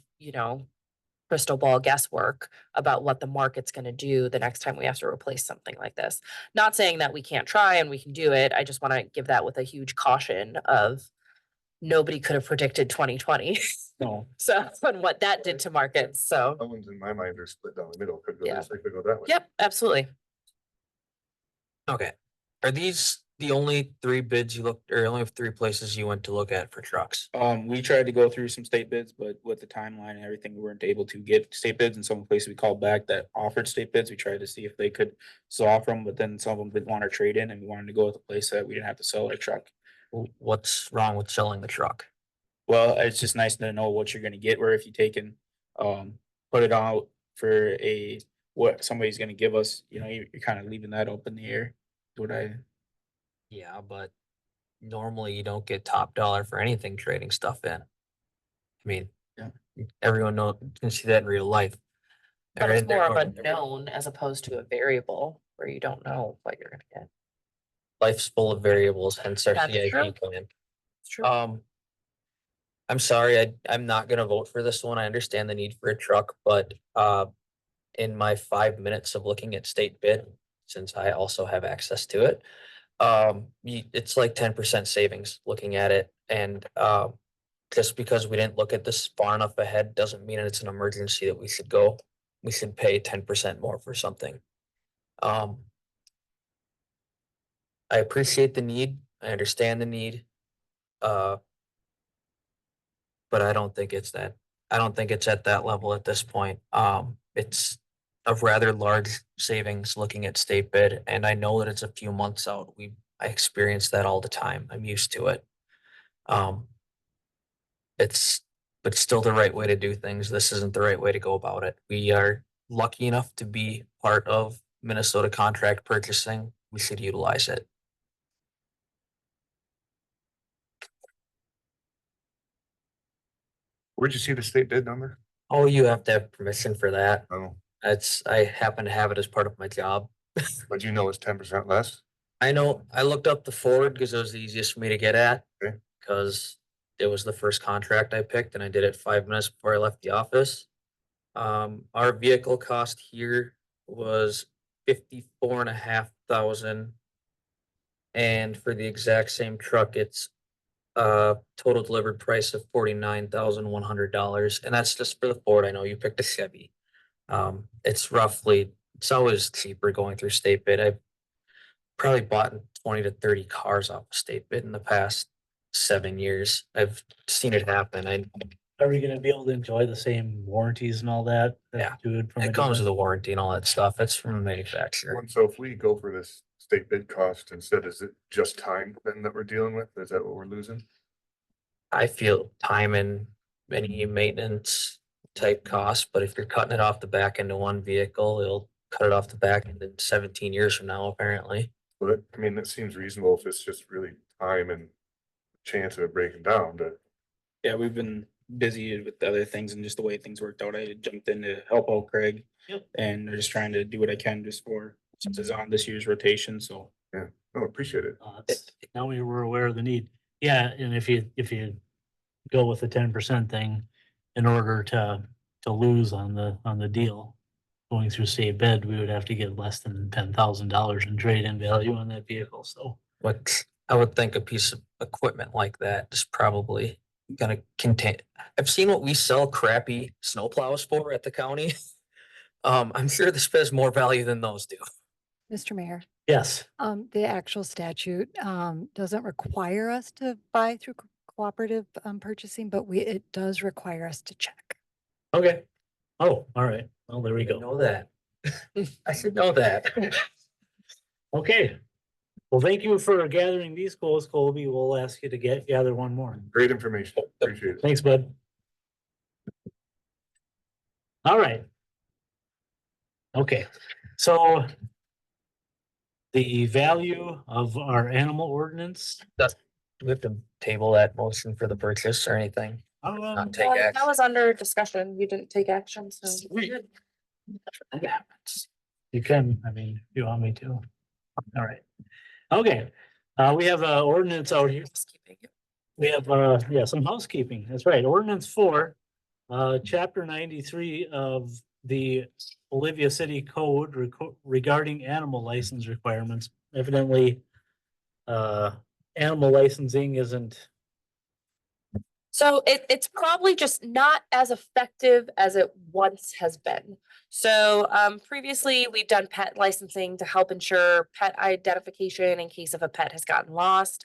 crystal ball guesswork about what the market's going to do the next time we have to replace something like this. Not saying that we can't try and we can do it. I just want to give that with a huge caution of nobody could have predicted 2020. No. So, and what that did to markets. So, Someone's in my mind are split down the middle, could go Yeah. this way, could go that way. yep, absolutely. Okay. Are these the only 3 bids you looked, or only 3 places you went to look at for trucks? We tried to go through some state bids, but with the timeline and everything, we weren't able to get state bids, and some places we called back that offered state bids. We tried to see if they could still offer them, but then some of them didn't want to trade in, and we wanted to go with a place that we didn't have to sell our truck. What's wrong with selling the truck? Well, it's just nice to know what you're gonna get, where if you take and put it out for what somebody's gonna give us, you're kind of leaving that up in the air. Yeah, but normally you don't get top dollar for anything trading stuff in. I mean, Yeah. everyone can see that in real life. But Or it's in their more of a corporate- known as opposed to a variable where you don't know what you're going to get. Life's full of variables, hence our That's CIP true. plan. It's true. I'm sorry, I'm not gonna vote for this one. I understand the need for a truck, but in my 5 minutes of looking at state bid, since I also have access to it, it's like 10% savings looking at it. And just because we didn't look at this far enough ahead doesn't mean it's an emergency that we should go. We should pay 10% more for something. I appreciate the need. I understand the need. But I don't think it's at that level at this point. It's a rather large savings looking at state bid, and I know that it's a few months out. I experience that all the time. I'm used to it. But still the right way to do things. This isn't the right way to go about it. We are lucky enough to be part of Minnesota contract purchasing. We should utilize it. Where'd you see the state bid number? Oh, you have to have permission for that. Oh, I happen to have it as part of my job. but it's 10% less? I know, I looked up the Ford because it was the easiest for me to get at. Okay. Because it was the first contract I picked and I did it 5 minutes before I left the office. Our vehicle cost here was 54,500. And for the exact same truck, it's total delivered price of $49,100. And that's just for the Ford. I know you picked a Chevy. It's always cheaper going through state bid. I've probably bought 20 to 30 cars off of state bid in the past 7 years. I've seen it happen. Are we gonna be able to enjoy the same warranties and all that? Yeah. Dude, from It comes with a warranty and all that stuff. It's from the manufacturer. And so if we go for this state bid cost instead, is it just time then that we're dealing with? Is that what we're losing? I feel time and any maintenance type costs, but if you're cutting it off the back into one vehicle, it'll cut it off the back end in 17 years from now, apparently. But I mean, that seems reasonable if it's just really time and chance of it breaking down, but Yeah, we've been busy with other things and just the way things worked out. I jumped in to help out Craig. Yep. And I'm just trying to do what I can just for, since it's on this year's rotation, so. I appreciate it. Now we were aware of the need. Yeah, and if you go with the 10% thing, in order to lose on the deal, going through state bid, we would have to get less than $10,000 in trade-in value on that vehicle, so. But I would think a piece of equipment like that is probably gonna contain, I've seen what we sell crappy snowplows for at the county. I'm sure this has more value than those do. Mr. Mayor, Yes, the actual statute, doesn't require us to buy through cooperative, purchasing, but it does require us to check. okay. Oh, all right. Well, there we go. Know that. I should know that. Okay. Well, thank you for gathering these quotes, Colby. We'll ask you to gather one more. Great information. Appreciate it. Thanks, bud. All right. Okay, so the value of our animal ordinance. Do we have to table that motion for the purchase or anything? Not take That action. was under discussion. You didn't take action, so. Sweet. you're good. That happens. You can, I mean, if you want me to. All right. Okay, we have ordinance out here. Housekeeping. We have, yeah, some housekeeping. That's right. Ordinance 4, chapter 93 of the Olivia City Code regarding animal license requirements. Evidently, animal licensing isn't. So it's probably just not as effective as it once has been. So previously, we've done pet licensing to help ensure pet identification in case if a pet has gotten lost.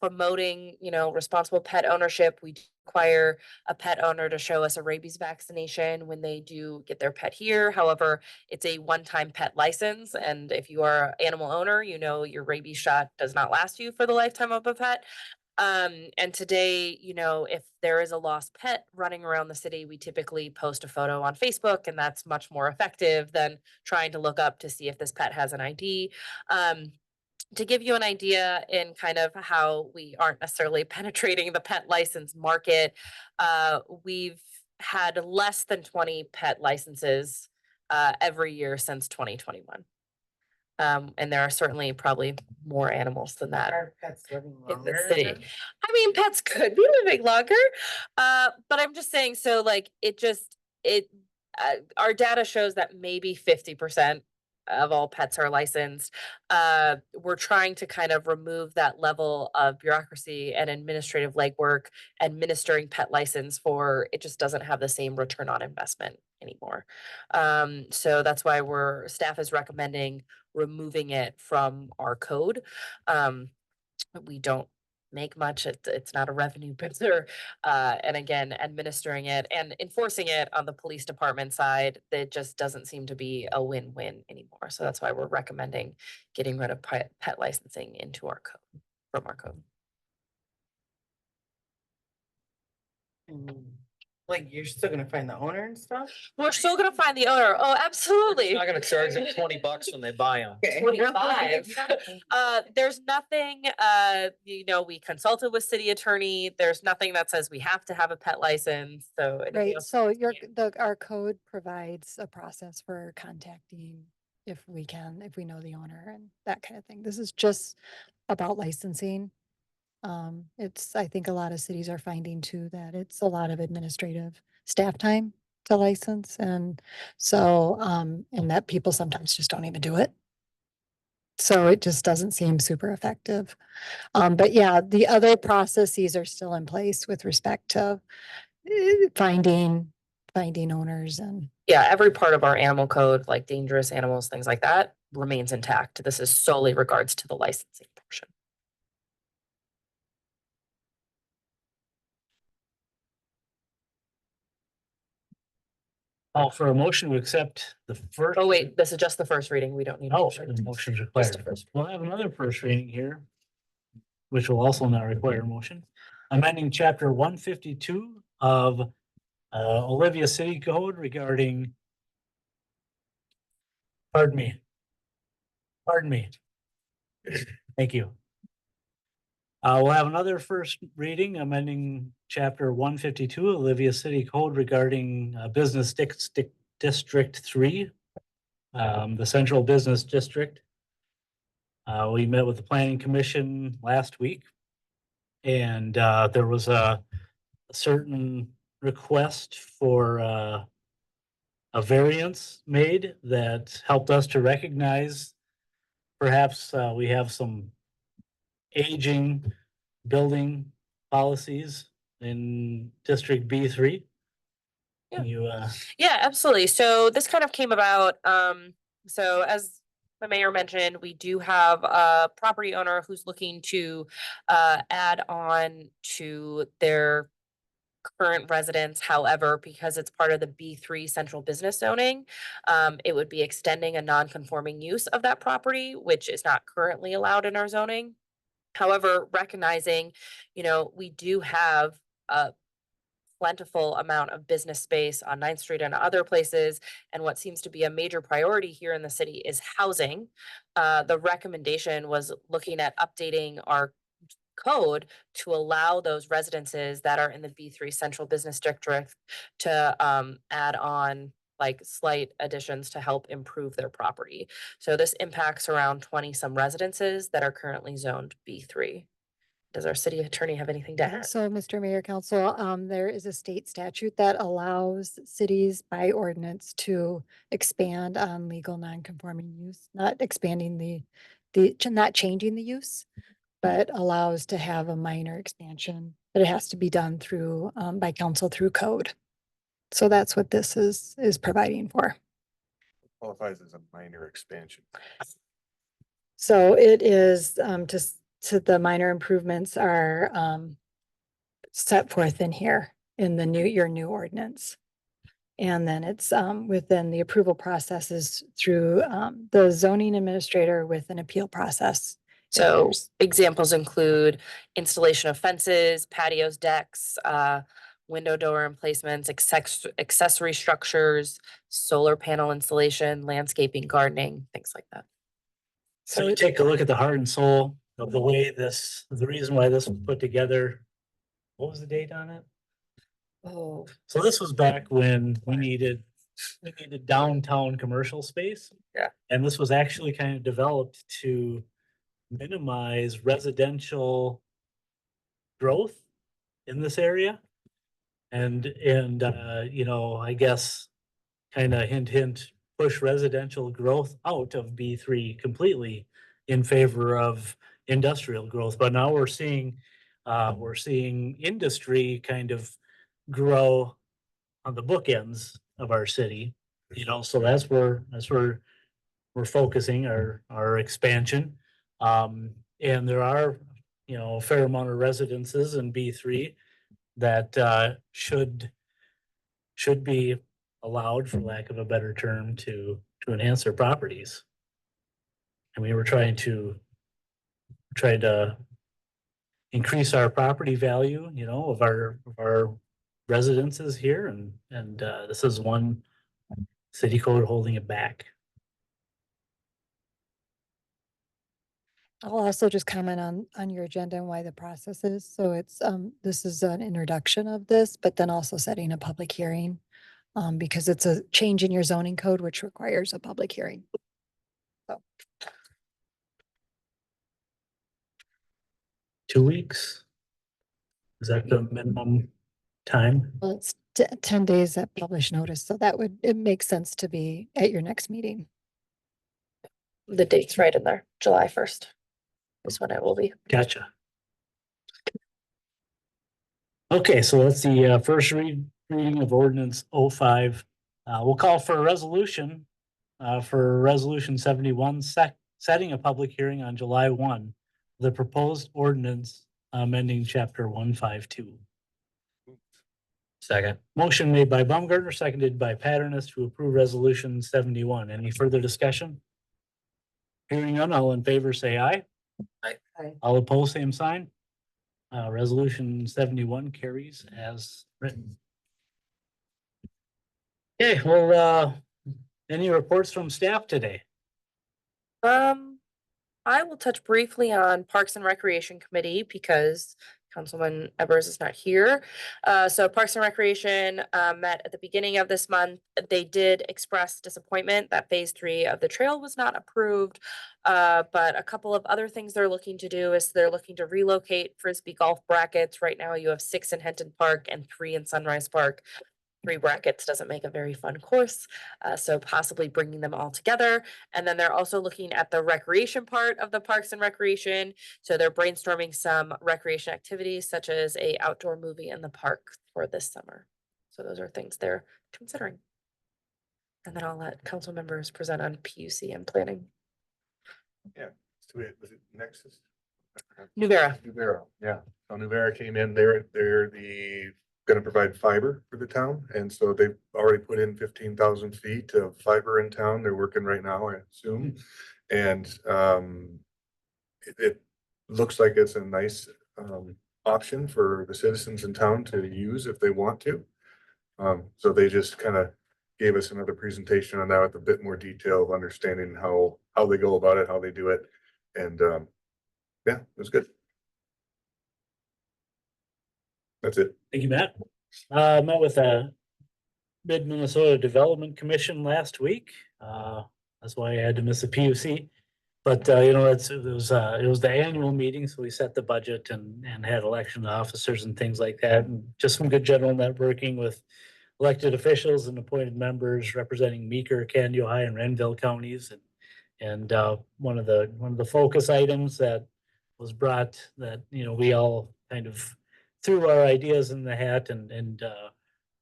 Promoting, responsible pet ownership. We require a pet owner to show us a rabies vaccination when they do get their pet here. However, it's a one-time pet license. And if you are an animal owner, your rabies shot does not last you for the lifetime of a pet. And today, if there is a lost pet running around the city, we typically post a photo on Facebook, and that's much more effective than trying to look up to see if this pet has an ID. To give you an idea in kind of how we aren't necessarily penetrating the pet license market, we've had less than 20 pet licenses every year since 2021. And there are certainly probably more animals than that Are pets living in the longer? city. I mean, pets could be living longer, but I'm just saying, so like our data shows that maybe 50% of all pets are licensed. We're trying to kind of remove that level of bureaucracy and administrative legwork. Administering pet license it just doesn't have the same return on investment anymore. So that's why staff is recommending removing it from our code. We don't make much. It's not a revenue booster. And again, administering it and enforcing it on the police department side, that just doesn't seem to be a win-win anymore. So that's why we're recommending getting rid of pet licensing from our code. Like, you're still gonna find the owner and stuff? We're still gonna find the owner. Oh, absolutely. Not gonna charge them $20 when they buy them. 25. There's nothing, we consulted with city attorney. There's nothing that says we have to have a pet license, so. anything Right, else- so our code provides a process for contacting if we know the owner and that kind of thing. This is just about licensing. I think a lot of cities are finding too that it's a lot of administrative staff time to license, and so, and that people sometimes just don't even do it. So it just doesn't seem super effective. But yeah, the other processes are still in place with respect to finding owners and. Yeah, every part of our animal code, like dangerous animals, things like that, remains intact. This is solely regards to the licensing portion. For a motion to accept the first. Oh, wait, this is just the first reading. We don't need. a Oh, motion. the motion's Just required. the first. We'll have another first reading here, which will also not require a motion. Amending chapter 152 of Olivia City Code regarding. Pardon me. Thank you. We'll have another first reading, amending chapter 152 Olivia City Code regarding business district 3, the central business district. We met with the planning commission last week. And there was a certain request for a variance made that helped us to recognize perhaps we have some aging building policies in District B3. Yeah. You, Yeah, absolutely. So this kind of came about, so as the mayor mentioned, we do have a property owner who's looking to add on to their current residence. However, because it's part of the B3 central business zoning, it would be extending a non-conforming use of that property, which is not currently allowed in our zoning. However, recognizing, we do have a plentiful amount of business space on 9th Street and other places. And what seems to be a major priority here in the city is housing. The recommendation was looking at updating our code to allow those residences that are in the B3 central business district to add on like slight additions to help improve their property. So this impacts around 20 some residences that are currently zoned B3. Does our city attorney have anything to add? So, Mr. Mayor, Council, there is a state statute that allows cities by ordinance to expand on legal non-conforming use, not expanding not changing the use, but allows to have a minor expansion, but it has to be done through, by council through code. So that's what this is providing for. Qualifies as a minor expansion. So it is, to the minor improvements are, set forth in here in the your new ordinance. And then it's, within the approval processes through, the zoning administrator with an appeal process. So examples include installation of fences, patios, decks, window door emplacements, accessory structures, solar panel installation, landscaping, gardening, things like that. so you take a look at the heart and soul of the way the reason why this was put together. What was the date on it? Oh, So this was back when we needed downtown commercial space. Yeah. And this was actually kind of developed to minimize residential growth in this area. And I guess kind of hint, push residential growth out of B3 completely in favor of industrial growth. But now we're seeing industry kind of grow on the bookends of our city, so that's where we're focusing our expansion. And there are, a fair amount of residences in B3 that should be allowed, for lack of a better term, to enhance their properties. And we were trying to increase our property value, of our residences here, and this is one city code holding it back. I'll also just comment on your agenda and why the process is. So it's, this is an introduction of this, but then also setting a public hearing. Because it's a change in your zoning code, which requires a public hearing. So 2 weeks? Is that the minimum time? well, it's 10 days at published notice. So it makes sense to be at your next meeting. the date's right in there, July 1st is when it will be. Gotcha. Okay, so that's the first reading of ordinance 05. We'll call for a resolution for resolution 71, setting a public hearing on July 1, the proposed ordinance amending chapter 152. Second. Motion made by Baumgartner, seconded by Paternoss to approve resolution 71. Any further discussion? Hearing none, all in favor say aye. Aye. Aye. All opposed, same sign. Resolution 71 carries as written. Okay, well, any reports from staff today? I will touch briefly on Parks and Recreation Committee because Councilman Evers is not here. So Parks and Recreation met at the beginning of this month. They did express disappointment that phase 3 of the trail was not approved. But a couple of other things they're looking to do is they're looking to relocate Frisbee golf brackets. Right now you have 6 in Henton Park and 3 in Sunrise Park. 3 brackets doesn't make a very fun course, so possibly bringing them all together. And then they're also looking at the recreation part of the Parks and Recreation. So they're brainstorming some recreation activities such as a outdoor movie in the park for this summer. So those are things they're considering. And then I'll let council members present on PUC and planning. So was it Nexus? Nuvera. Nuvera, yeah. So Nuvera came in, they're gonna provide fiber for the town, and so they've already put in 15,000 feet of fiber in town. They're working right now, I assume. And it looks like it's a nice option for the citizens in town to use if they want to. So they just kind of gave us another presentation on that with a bit more detail of understanding how they go about it, how they do it. And yeah, it was good. That's it. Thank you, Matt. Met with the Mid-Minnesota Development Commission last week. That's why I had to miss a PUC. But it was the annual meeting, so we set the budget and had election officers and things like that, and just some good general networking with elected officials and appointed members representing Meeker, Candy, Ohio, and Renville counties. And one of the focus items that was brought that we all kind of threw our ideas in the hat, and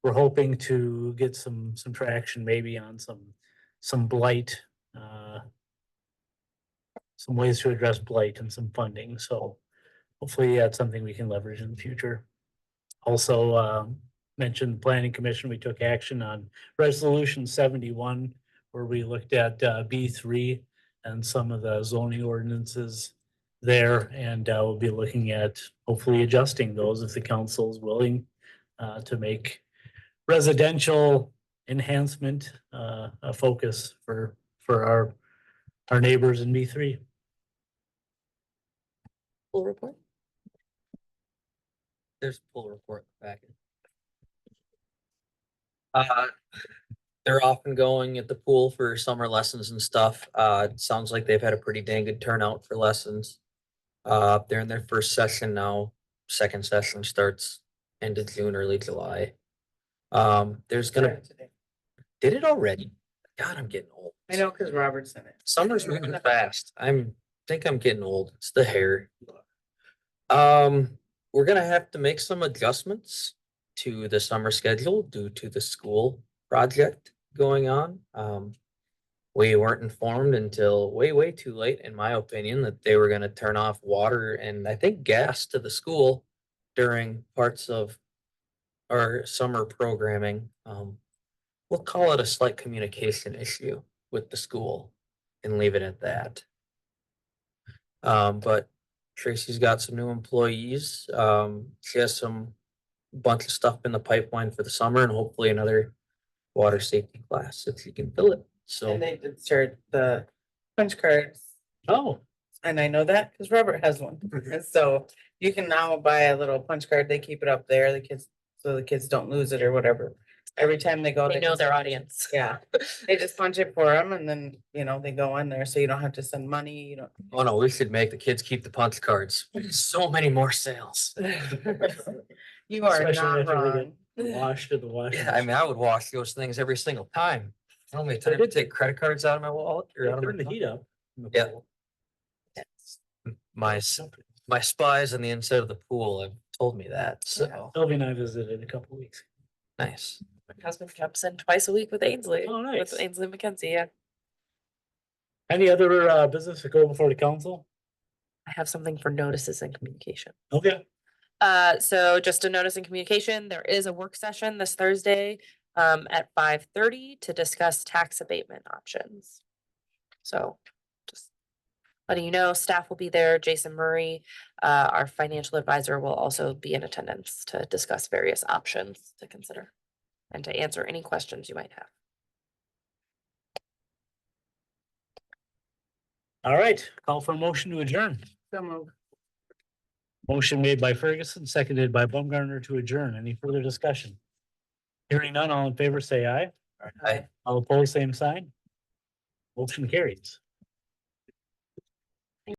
we're hoping to get some traction maybe on some blight, some ways to address blight and some funding. So hopefully that's something we can leverage in the future. Also mentioned the Planning Commission, we took action on Resolution 71, where we looked at B3 and some of the zoning ordinances there, and we'll be looking at hopefully adjusting those if the council is willing to make residential enhancement a focus for our neighbors in B3. Full report. There's a full report back. They're often going at the pool for summer lessons and stuff. It sounds like they've had a pretty dang good turnout for lessons. They're in their first session now. Second session starts end of June, early July. There's gonna, did it already? God, I'm getting old. I know, cause Robert's in it. Summer's moving fast. Think I'm getting old. It's the hair. We're gonna have to make some adjustments to the summer schedule due to the school project going on. We weren't informed until way too late, in my opinion, that they were gonna turn off water and I think gas to the school during parts of our summer programming. We'll call it a slight communication issue with the school and leave it at that. But Tracy's got some new employees. She has some bunch of stuff in the pipeline for the summer and hopefully another water safety class if she can fill it. So And they did start the punch cards. Oh, And I know that because Robert has one. And so you can now buy a little punch card. They keep it up there, so the kids don't lose it or whatever. Every time they go. They know just- their audience. Yeah, they just punch it for them and then, they go in there, so you don't have to send money, you don't. oh no, we should make the kids keep the punch cards. So many more sales. You are Especially not after they wrong. washed at the wash. Yeah, I mean, I would wash those things every single time. Tell me, time to take credit cards out of my wallet or out of Turn the my heat up. in the Yeah. pool. my spies on the inside of the pool have told me that. So Sylvie and I visited a couple weeks. nice. My husband comes in twice a week with Ainsley. Oh, With nice. Ainsley McKenzie, yeah. Any other business to go before the council? I have something for notices and communication. Okay. So just a notice and communication, there is a work session this Thursday at 5:30 to discuss tax abatement options. So just letting you know, staff will be there. Jason Murray, our financial advisor, will also be in attendance to discuss various options to consider and to answer any questions you might have. All right, call for a motion to adjourn. So moved. Motion made by Ferguson, seconded by Baumgartner to adjourn. Any further discussion? Hearing none, all in favor, say aye. Aye. All opposed, same sign. Motion carries.